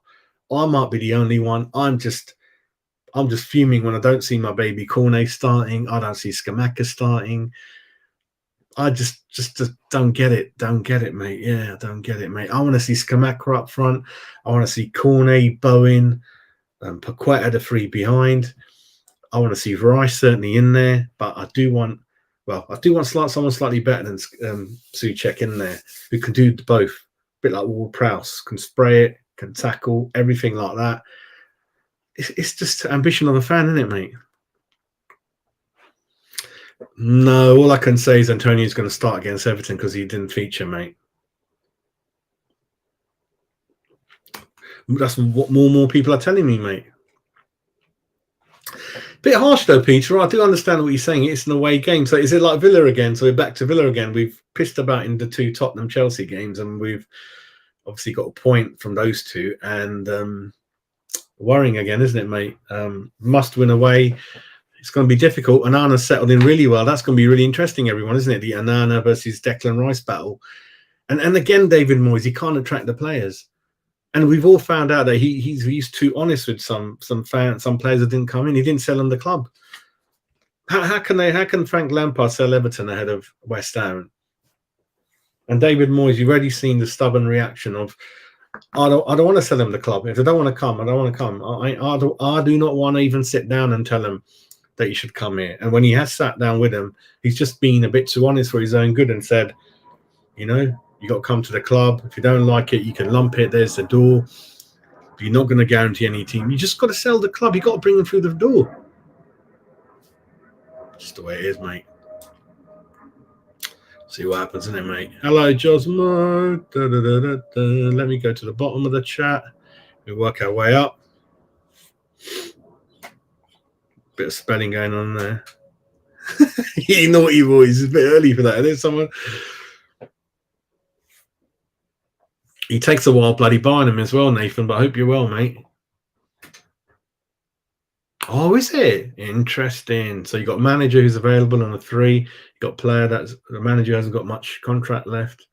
I might be the only one. I'm just fuming when I don't see my baby Cornet starting. I don't see Scamacca starting. I just don't get it. Don't get it, mate. Yeah, don't get it, mate. I want to see Scamacca up front. I want to see Cornet, Bowen, and Paqueta the 3 behind. I want to see Rice certainly in there, but I do want someone slightly better than Souček in there who can do both. A bit like Ward-Prowse, can spray it, can tackle, everything like that. It's just ambition of a fan, isn't it, mate? No, all I can say is Antonio's going to start against Everton because he didn't feature, mate. That's what more people are telling me, mate. Bit harsh though, Peter. I do understand what you're saying. It's an away game. So is it like Villa again? So we're back to Villa again. We've pissed about in the 2 Tottenham-Chelsea games and we've obviously got a point from those 2. And worrying again, isn't it, mate? Must win away. It's going to be difficult. Onana's settled in really well. That's going to be really interesting, everyone, isn't it? The Onana versus Declan Rice battle. And again, David Moyes, he can't attract the players. And we've all found out that he's too honest with some fans, some players that didn't come in. He didn't sell them the club. How can Frank Lampard sell Everton ahead of West Ham? And David Moyes, you've already seen the stubborn reaction of, I don't want to sell them the club. If they don't want to come, I don't want to come. I do not want to even sit down and tell them that he should come here. And when he has sat down with him, he's just been a bit too honest for his own good and said, you got to come to the club. If you don't like it, you can lump it. There's the door. But you're not going to guarantee any team. You just got to sell the club. You got to bring them through the door. Just the way it is, mate. See what happens, isn't it, mate? Hello, Josmo. Let me go to the bottom of the chat. We work our way up. Bit of spelling going on there. You naughty boys. It's a bit early for that. There's someone. He takes a while bloody buying them as well, Nathan, but I hope you're well, mate. Oh, is it? Interesting. So you got manager who's available on a 3. You got player the manager hasn't got much contract left.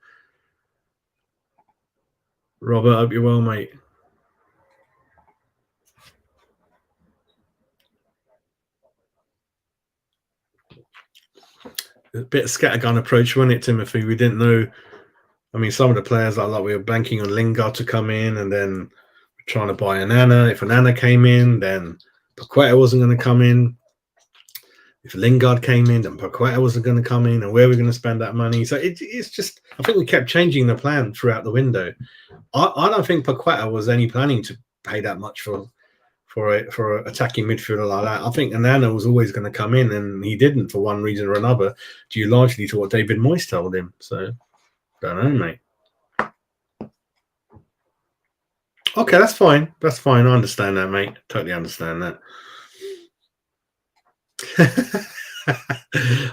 Robert, I hope you're well, mate. A bit of scattergun approach, wasn't it, Timothy? We didn't know. I mean, some of the players like we were banking on Lingard to come in, and then trying to buy Onana. If Onana came in, then Paqueta wasn't going to come in. If Lingard came in, then Paqueta wasn't going to come in, and where we're going to spend that money. So it's just, I think we kept changing the plan throughout the window. I don't think Paqueta was any planning to pay that much for an attacking midfielder like that. I think Onana was always going to come in, and he didn't for one reason or another, due largely to what David Moyes told him. So, don't know, mate. Okay, that's fine. That's fine. I understand that, mate. Totally understand that.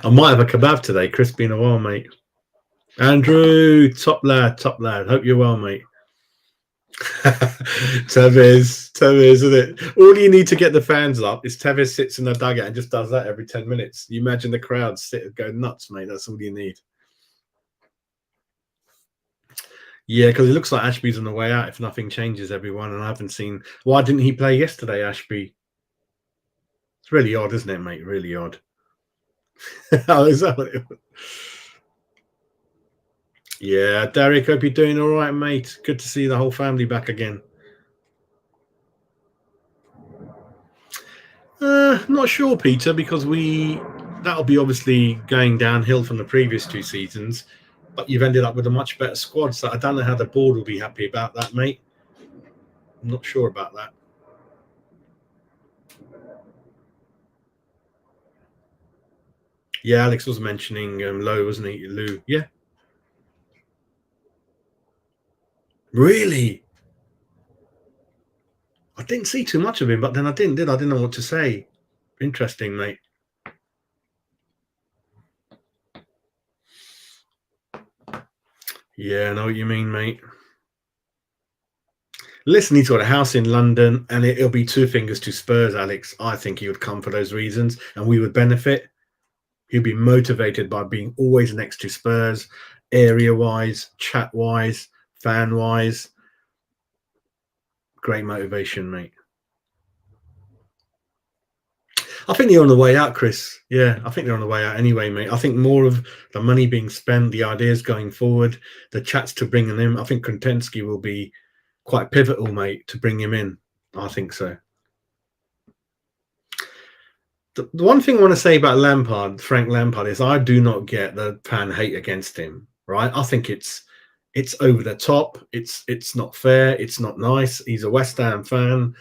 I might have a kebab today. Crispy in a while, mate. Andrew, top lad, top lad. Hope you're well, mate. Tevez, isn't it? All you need to get the fans up is Tevez sits in the dugout and just does that every 10 minutes. You imagine the crowd sit go nuts, mate. That's all you need. Yeah, because it looks like Ashby's on the way out if nothing changes, everyone. And I haven't seen. Why didn't he play yesterday, Ashby? It's really odd, isn't it, mate? Really odd. Oh, is that what it was? Yeah, Derek, hope you're doing all right, mate. Good to see the whole family back again. Not sure, Peter, because that'll be obviously going downhill from the previous 2 seasons. But you've ended up with a much better squad, so I don't know how the board will be happy about that, mate. I'm not sure about that. Yeah, Alex was mentioning Lowe, wasn't he? Lou. Yeah. Really? I didn't see too much of him, but then I didn't, did I? I didn't know what to say. Interesting, mate. Yeah, I know what you mean, mate. Listen, he's got a house in London, and it'll be 2 fingers to Spurs, Alex. I think he would come for those reasons, and we would benefit. He'll be motivated by being always next to Spurs, area-wise, chat-wise, fan-wise. Great motivation, mate. I think they're on the way out, Chris. Yeah, I think they're on the way out anyway, mate. I think more of the money being spent, the ideas going forward, the chats to bring him in. I think Kontensky will be quite pivotal, mate, to bring him in. I think so. The one thing I want to say about Lampard, Frank Lampard, is I do not get the fan hate against him. Right? I think it's over the top. It's not fair. It's not nice. He's a West Ham fan.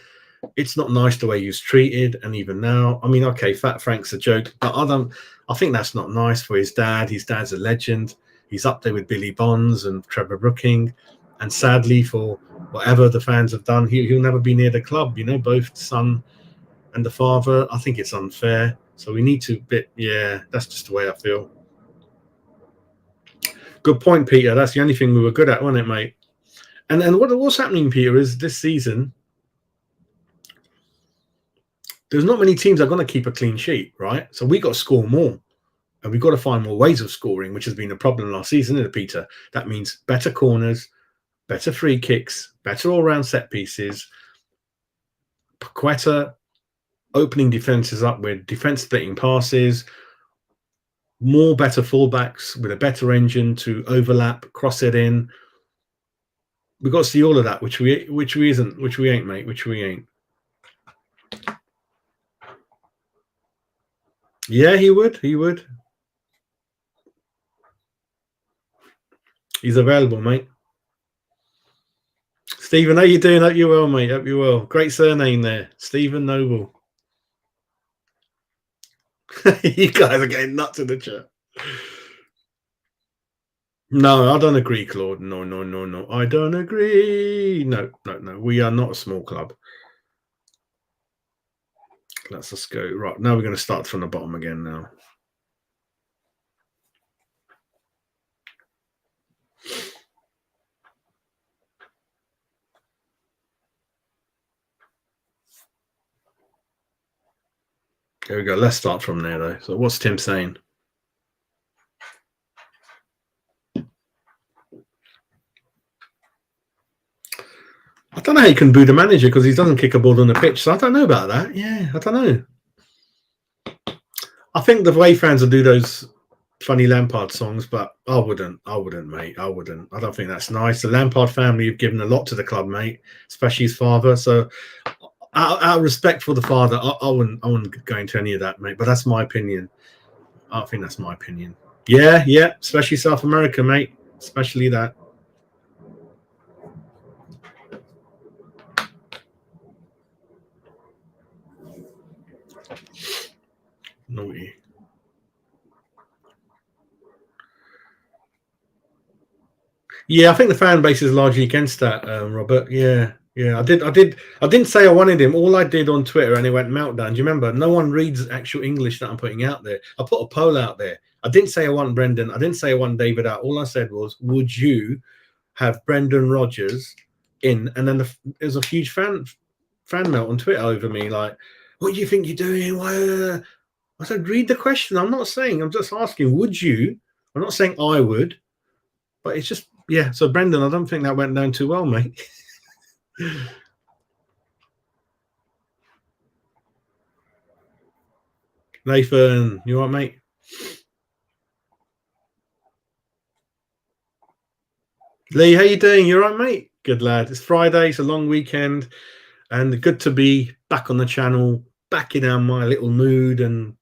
It's not nice the way he was treated, and even now, I mean, okay, Fat Frank's a joke, but I think that's not nice for his dad. His dad's a legend. He's up there with Billy Bonds and Trevor Brooking, and sadly, for whatever the fans have done, he'll never be near the club. You know, both son and the father. I think it's unfair. So we need to yeah, that's just the way I feel. Good point, Peter. That's the only thing we were good at, wasn't it, mate? And what's happening, Peter, is this season there's not many teams that are going to keep a clean sheet, right? So we got to score more, and we've got to find more ways of scoring, which has been a problem last season, isn't it, Peter? That means better corners, better free kicks, better all-round set pieces. Paqueta opening defenses up with defense-splitting passes, more better fullbacks with a better engine to overlap, cross it in. We've got to see all of that, which we ain't, mate, which we ain't. Yeah, he would. He's available, mate. Stephen, how you doing? Hope you well, mate. Hope you well. Great surname there, Stephen Noble. You guys are getting nuts in the chat. No, I don't agree, Claude. No. I don't agree. No. We are not a small club. Let's just go. Right, now we're going to start from the bottom again now. Here we go. Let's start from there, though. So what's Tim saying? I don't know how you can boo the manager because he doesn't kick a ball on the pitch. So I don't know about that. Yeah, I don't know. I think the way fans will do those funny Lampard songs, but I wouldn't, mate. I wouldn't. I don't think that's nice. The Lampard family have given a lot to the club, mate, especially his father. So out of respect for the father, I wouldn't go into any of that, mate. But that's my opinion. I think that's my opinion. Yeah, especially South America, mate. Especially that. Naughty. Yeah, I think the fan base is largely against that, Robert. Yeah. I didn't say I wanted him. All I did on Twitter, and it went meltdown. Do you remember? No one reads actual English that I'm putting out there. I put a poll out there. I didn't say I want Brendan. I didn't say I want David out. All I said was, would you have Brendan Rodgers in? And then there's a huge fan melt on Twitter over me, like, what do you think you're doing? Why? I said, read the question. I'm not saying, I'm just asking, would you? I'm not saying I would, but it's just, yeah. So, Brendan, I don't think that went down too well, mate. Nathan, you all right, mate? Lee, how you doing? You all right, mate? Good lad. It's Friday. It's a long weekend, and good to be back on the channel, back in my little mood, and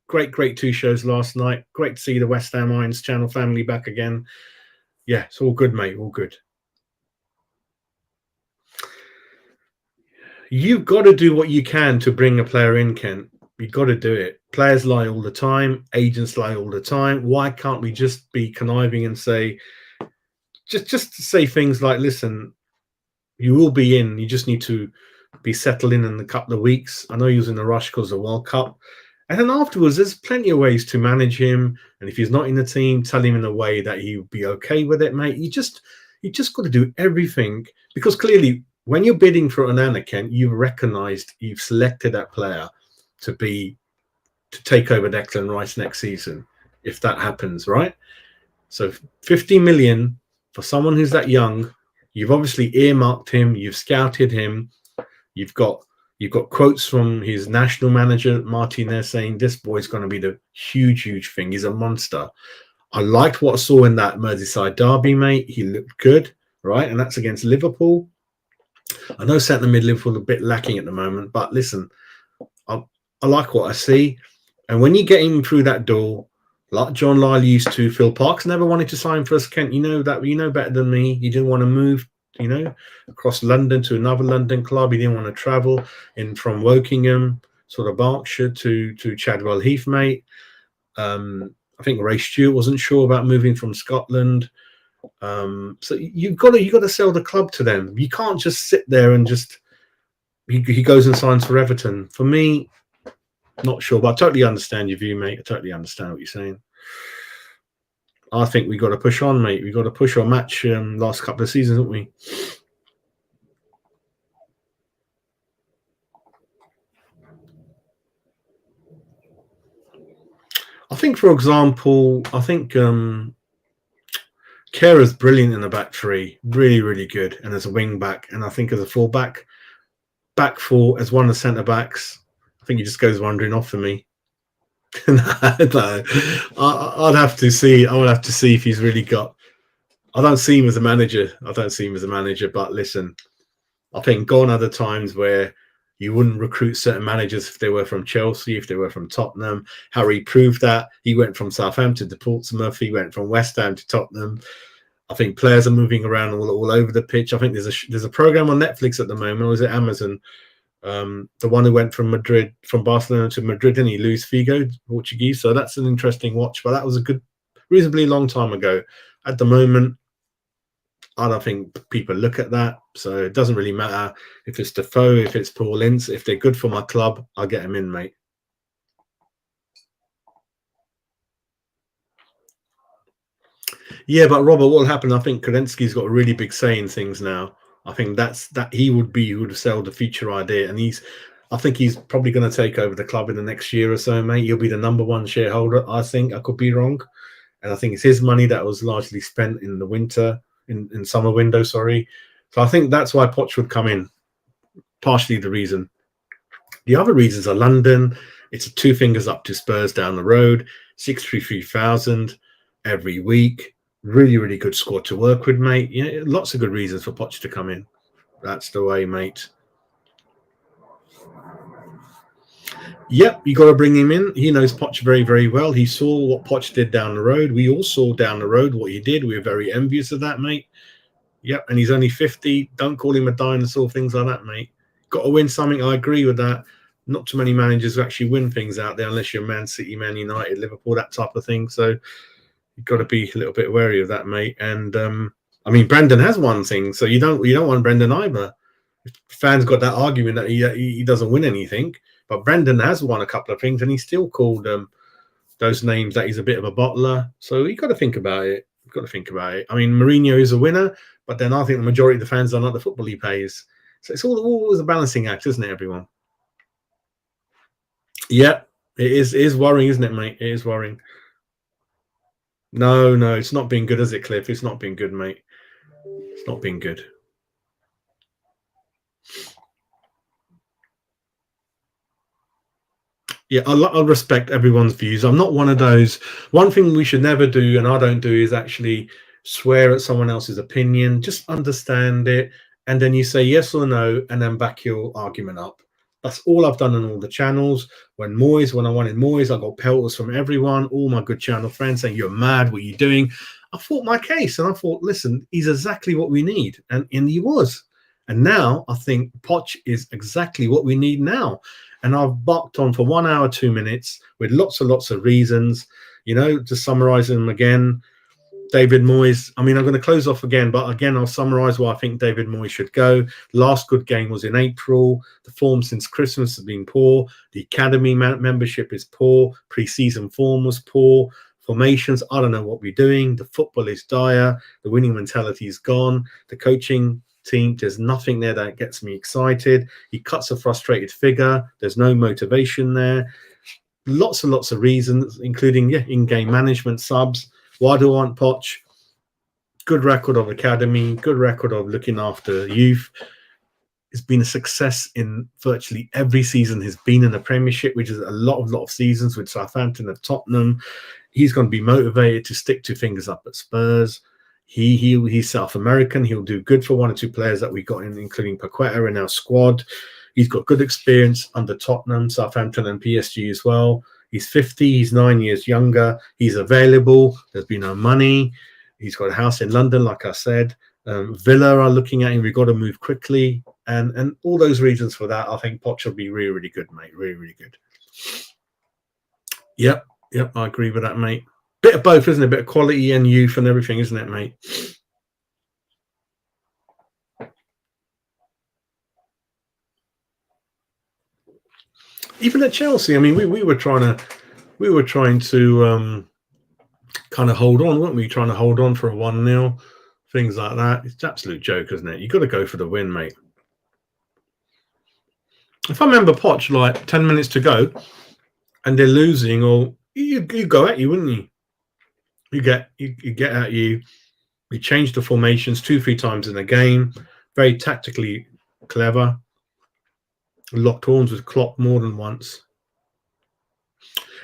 great 2 shows last night. Great to see the West Ham Irons channel family back again. Yeah, it's all good, mate. All good. You've got to do what you can to bring a player in, Kent. You've got to do it. Players lie all the time. Agents lie all the time. Why can't we just be conniving and say, just to say things like, listen, you will be in. You just need to be settled in a couple of weeks. I know he was in a rush because of the World Cup. And then afterwards, there's plenty of ways to manage him. And if he's not in the team, tell him in a way that he'll be okay with it, mate. You just got to do everything, because clearly when you're bidding for an Kent, you've recognised, you've selected that player to take over Declan Rice next season, if that happens, right? So 50 million for someone who's that young. You've obviously earmarked him. You've scouted him. You've got quotes from his national manager Martinez saying this boy's going to be the huge thing. He's a monster. I liked what I saw in that Merseyside derby, mate. He looked good, right? And that's against Liverpool. I know centre mid Liverpool a bit lacking at the moment, but listen, I like what I see. And when you get him through that door, like John Lyle used to, Phil Parkes never wanted to sign for us, Kent. You know that. You know better than me. He didn't want to move, across London to another London club. He didn't want to travel in from Wokingham, sort of Berkshire, to Chadwell Heath, mate. I think Ray Stewart wasn't sure about moving from Scotland. So you've got to sell the club to them. You can't just sit there and just he goes and signs for Everton. For me, not sure, but I totally understand your view, mate. I totally understand what you're saying. I think we got to push on, mate. We got to push our match last couple of seasons, haven't we? I think, for example, Kera's brilliant in the back three, really good, and as a wing back, and I think as a full back four, as one of the centre backs, I think he just goes wandering off for me. No, I'd have to see. I would have to see if he's really got. I don't see him as a manager. But listen, I think gone are the times where you wouldn't recruit certain managers if they were from Chelsea, if they were from Tottenham. Harry proved that. He went from Southampton to Portsmouth. He went from West Ham to Tottenham. I think players are moving around all over the pitch. I think there's a program on Netflix at the moment, or is it Amazon? The one who went from Barcelona to Madrid, didn't he? Luis Figo, Portuguese. So that's an interesting watch. But that was a good, reasonably long time ago. At the moment, I don't think people look at that. So it doesn't really matter if it's Defoe, if it's Paul Ince. If they're good for my club, I'll get them in, mate. Yeah, but Robert, what will happen? I think Kerensky's got a really big say in things now. I think he would sell the future idea, and I think he's probably going to take over the club in the next year or so, mate. He'll be the #1 shareholder. I think. I could be wrong, and I think it's his money that was largely spent in the winter, in summer window. Sorry, so I think that's why Poch would come in. Partially the reason. The other reasons are London. It's 2 fingers up to Spurs down the road. 633,000 every week. Really good squad to work with, mate. Lots of good reasons for Poch to come in. That's the way, mate. Yep, you got to bring him in. He knows Poch very well. He saw what Poch did down the road. We all saw down the road what he did. We were very envious of that, mate. Yep, and he's only 50. Don't call him a dinosaur, things like that, mate. Got to win something. I agree with that. Not too many managers who actually win things out there, unless you're Man City, Man United, Liverpool, that type of thing. So you've got to be a little bit wary of that, mate. And I mean, Brendan has won things, so you don't want Brendan either. Fans got that argument that he doesn't win anything, but Brendan has won a couple of things, and he's still called those names that he's a bit of a bottler. So you got to think about it. You've got to think about it. I mean, Mourinho is a winner, but then I think the majority of the fans don't like the football he plays. So it's always a balancing act, isn't it, everyone? Yeah, it is worrying, isn't it, mate? It is worrying. No, no, it's not been good, has it, Cliff? It's not been good, mate. It's not been good. Yeah, I respect everyone's views. I'm not one of those. One thing we should never do, and I don't do, is actually swear at someone else's opinion. Just understand it, and then you say yes or no, and then back your argument up. That's all I've done on all the channels. When I wanted Moyes, I got pelters from everyone, all my good channel friends saying, "You're mad, what are you doing?" I fought my case, and I thought, listen, he's exactly what we need, and he was. And now I think Poch is exactly what we need now. And I've barked on for 1 hour, 2 minutes with lots of reasons. To summarize them again, David Moyes. I mean, I'm going to close off again, but again, I'll summarize why I think David Moyes should go. Last good game was in April. The form since Christmas has been poor. The academy membership is poor. Pre-season form was poor. Formations, I don't know what we're doing. The football is dire. The winning mentality is gone. The coaching team, there's nothing there that gets me excited. He cuts a frustrated figure. There's no motivation there. Lots and lots of reasons, including in-game management, subs. Why do I want Poch? Good record of academy, good record of looking after youth. It's been a success in virtually every season he's been in the Premiership, which is a lot of seasons with Southampton and Tottenham. He's going to be motivated to stick two fingers up at Spurs. He's South American. He'll do good for one or two players that we got in, including Paqueta in our squad. He's got good experience under Tottenham, Southampton, and PSG as well. He's 50. He's 9 years younger. He's available. There's been no money. He's got a house in London, like I said. Villa are looking at him. We've got to move quickly. And all those reasons for that, I think Poch will be really, really good, mate. Really, really good. Yep, I agree with that, mate. Bit of both, isn't it? A bit of quality and youth and everything, isn't it, mate? Even at Chelsea, I mean, we were trying to kind of hold on, weren't we? Trying to hold on for a 1-0, things like that. It's an absolute joke, isn't it? You've got to go for the win, mate. If I remember Poch, like 10 minutes to go, and they're losing, or you go at you, wouldn't you? You get at you. We changed the formations 2-3 times in the game. Very tactically clever. Locked horns with Klopp more than once.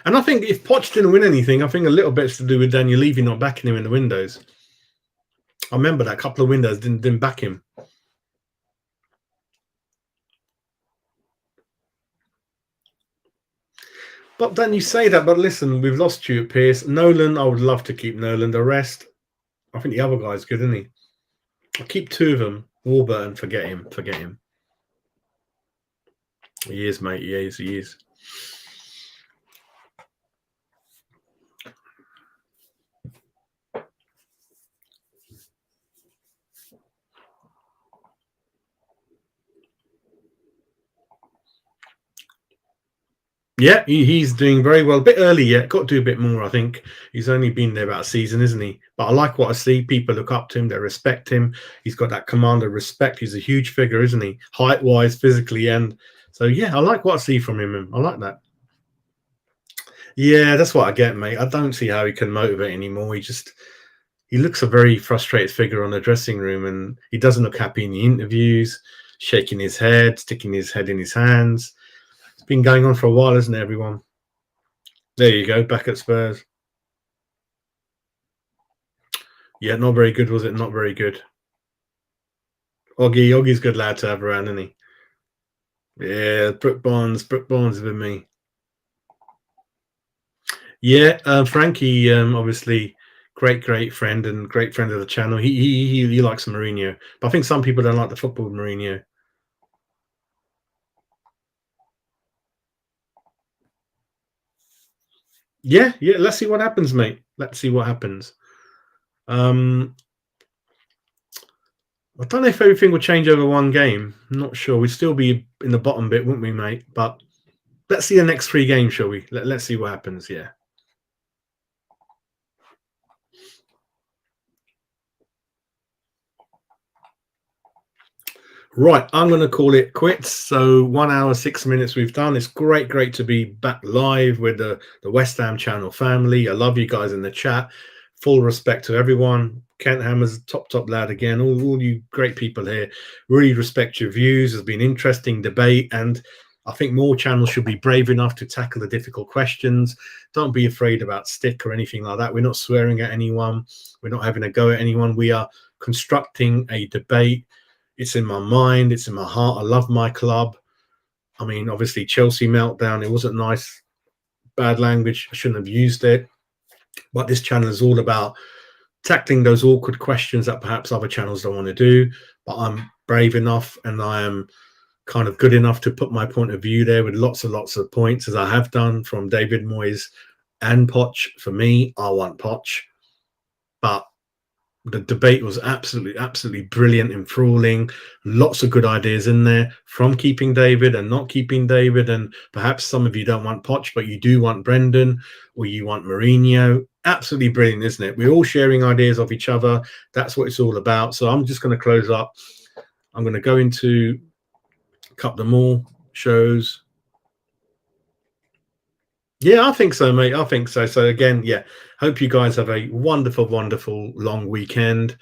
And I think if Poch didn't win anything, I think a little bit's to do with Daniel Levy not backing him in the windows. I remember that couple of windows didn't back him. But then you say that, but listen, we've lost Stuart Pearce. Nolan, I would love to keep Nolan. The rest, I think the other guy's good, isn't he? I'll keep two of them. Warburton, forget him. He is, mate. He is. Yeah, he's doing very well. A bit early yet. Got to do a bit more, I think. He's only been there about a season, isn't he? But I like what I see. People look up to him. They respect him. He's got that command of respect. He's a huge figure, isn't he? Height-wise, physically. And so, yeah, I like what I see from him. I like that. Yeah, that's what I get, mate. I don't see how he can motivate anymore. He looks a very frustrated figure on the dressing room, and he doesn't look happy in the interviews, shaking his head, sticking his head in his hands. It's been going on for a while, isn't it, everyone? There you go, back at Spurs. Yeah, not very good, was it? Not very good. Oggie's a good lad to have around, isn't he? Yeah, Brook Barnes is with me. Yeah, Frankie, obviously great friend and great friend of the channel. He likes Mourinho, but I think some people don't like the football of Mourinho. Yeah. Let's see what happens, mate. Let's see what happens. I don't know if everything will change over one game. I'm not sure. We'd still be in the bottom bit, wouldn't we, mate? But let's see the next 3 games, shall we? Let's see what happens. Yeah. Right, I'm going to call it quits. So 1 hour 6 minutes we've done. It's great to be back live with the West Ham channel family. I love you guys in the chat. Full respect to everyone. Kent Hammer's top lad again. All you great people here. Really respect your views. There's been interesting debate, and I think more channels should be brave enough to tackle the difficult questions. Don't be afraid about stick or anything like that. We're not swearing at anyone. We're not having a go at anyone. We are constructing a debate. It's in my mind. It's in my heart. I love my club. I mean, obviously, Chelsea meltdown. It wasn't nice. Bad language. I shouldn't have used it. But this channel is all about tackling those awkward questions that perhaps other channels don't want to do. But I'm brave enough and I am kind of good enough to put my point of view there with lots of points, as I have done from David Moyes and Poch. For me, I want Poch. But the debate was absolutely brilliant, enthralling. Lots of good ideas in there, from keeping David and not keeping David. And perhaps some of you don't want Poch, but you do want Brendan, or you want Mourinho. Absolutely brilliant, isn't it? We're all sharing ideas of each other. That's what it's all about. So I'm just going to close up. I'm going to go into a couple of more shows. Yeah, I think so, mate. I think so. So again, yeah, hope you guys have a wonderful long weekend.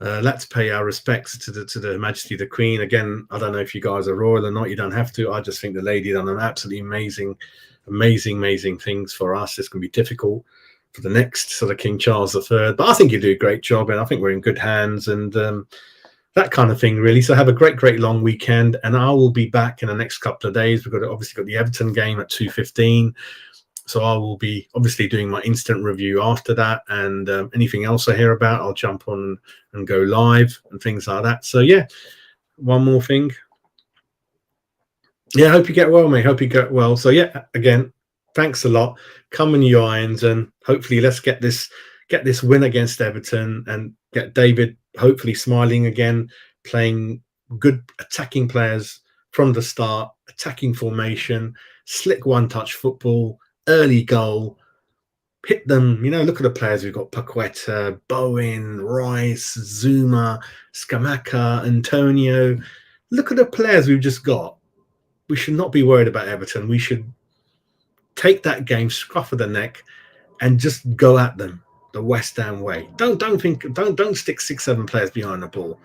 Let's pay our respects to the Majesty the Queen. Again, I don't know if you guys are royal or not. You don't have to. I just think the lady done an absolutely amazing things for us. It's going to be difficult for the next sort of King Charles III, but I think you do a great job, and I think we're in good hands, and that kind of thing, really. So have a great long weekend, and I will be back in the next couple of days. We've obviously got the Everton game at 2:15. So I will be obviously doing my instant review after that, and anything else I hear about, I'll jump on and go live and things like that. So yeah, one more thing. Yeah, hope you get well, mate. Hope you get well. So yeah, again, thanks a lot. Come in your irons, and hopefully let's get this win against Everton and get David hopefully smiling again, playing good attacking players from the start, attacking formation, slick one-touch football, early goal, hit them. Look at the players we've got: Paqueta, Bowen, Rice, Zuma, Scamacca, Antonio. Look at the players we've just got. We should not be worried about Everton. We should take that game scruff of the neck and just go at them the West Ham way. Don't stick 6-7 players behind the ball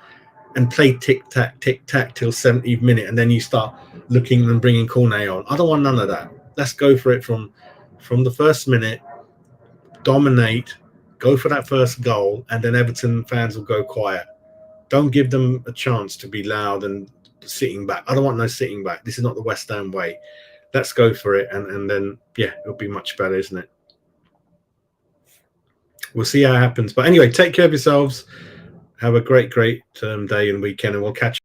and play tick tack till 70th minute, and then you start looking and bringing Cornet on. I don't want none of that. Let's go for it from the first minute. Dominate, go for that first goal, and then Everton fans will go quiet. Don't give them a chance to be loud and sitting back. I don't want no sitting back. This is not the West Ham way. Let's go for it, and then yeah, it'll be much better, isn't it? We'll see how it happens. But anyway, take care of yourselves. Have a great day and weekend, and we'll catch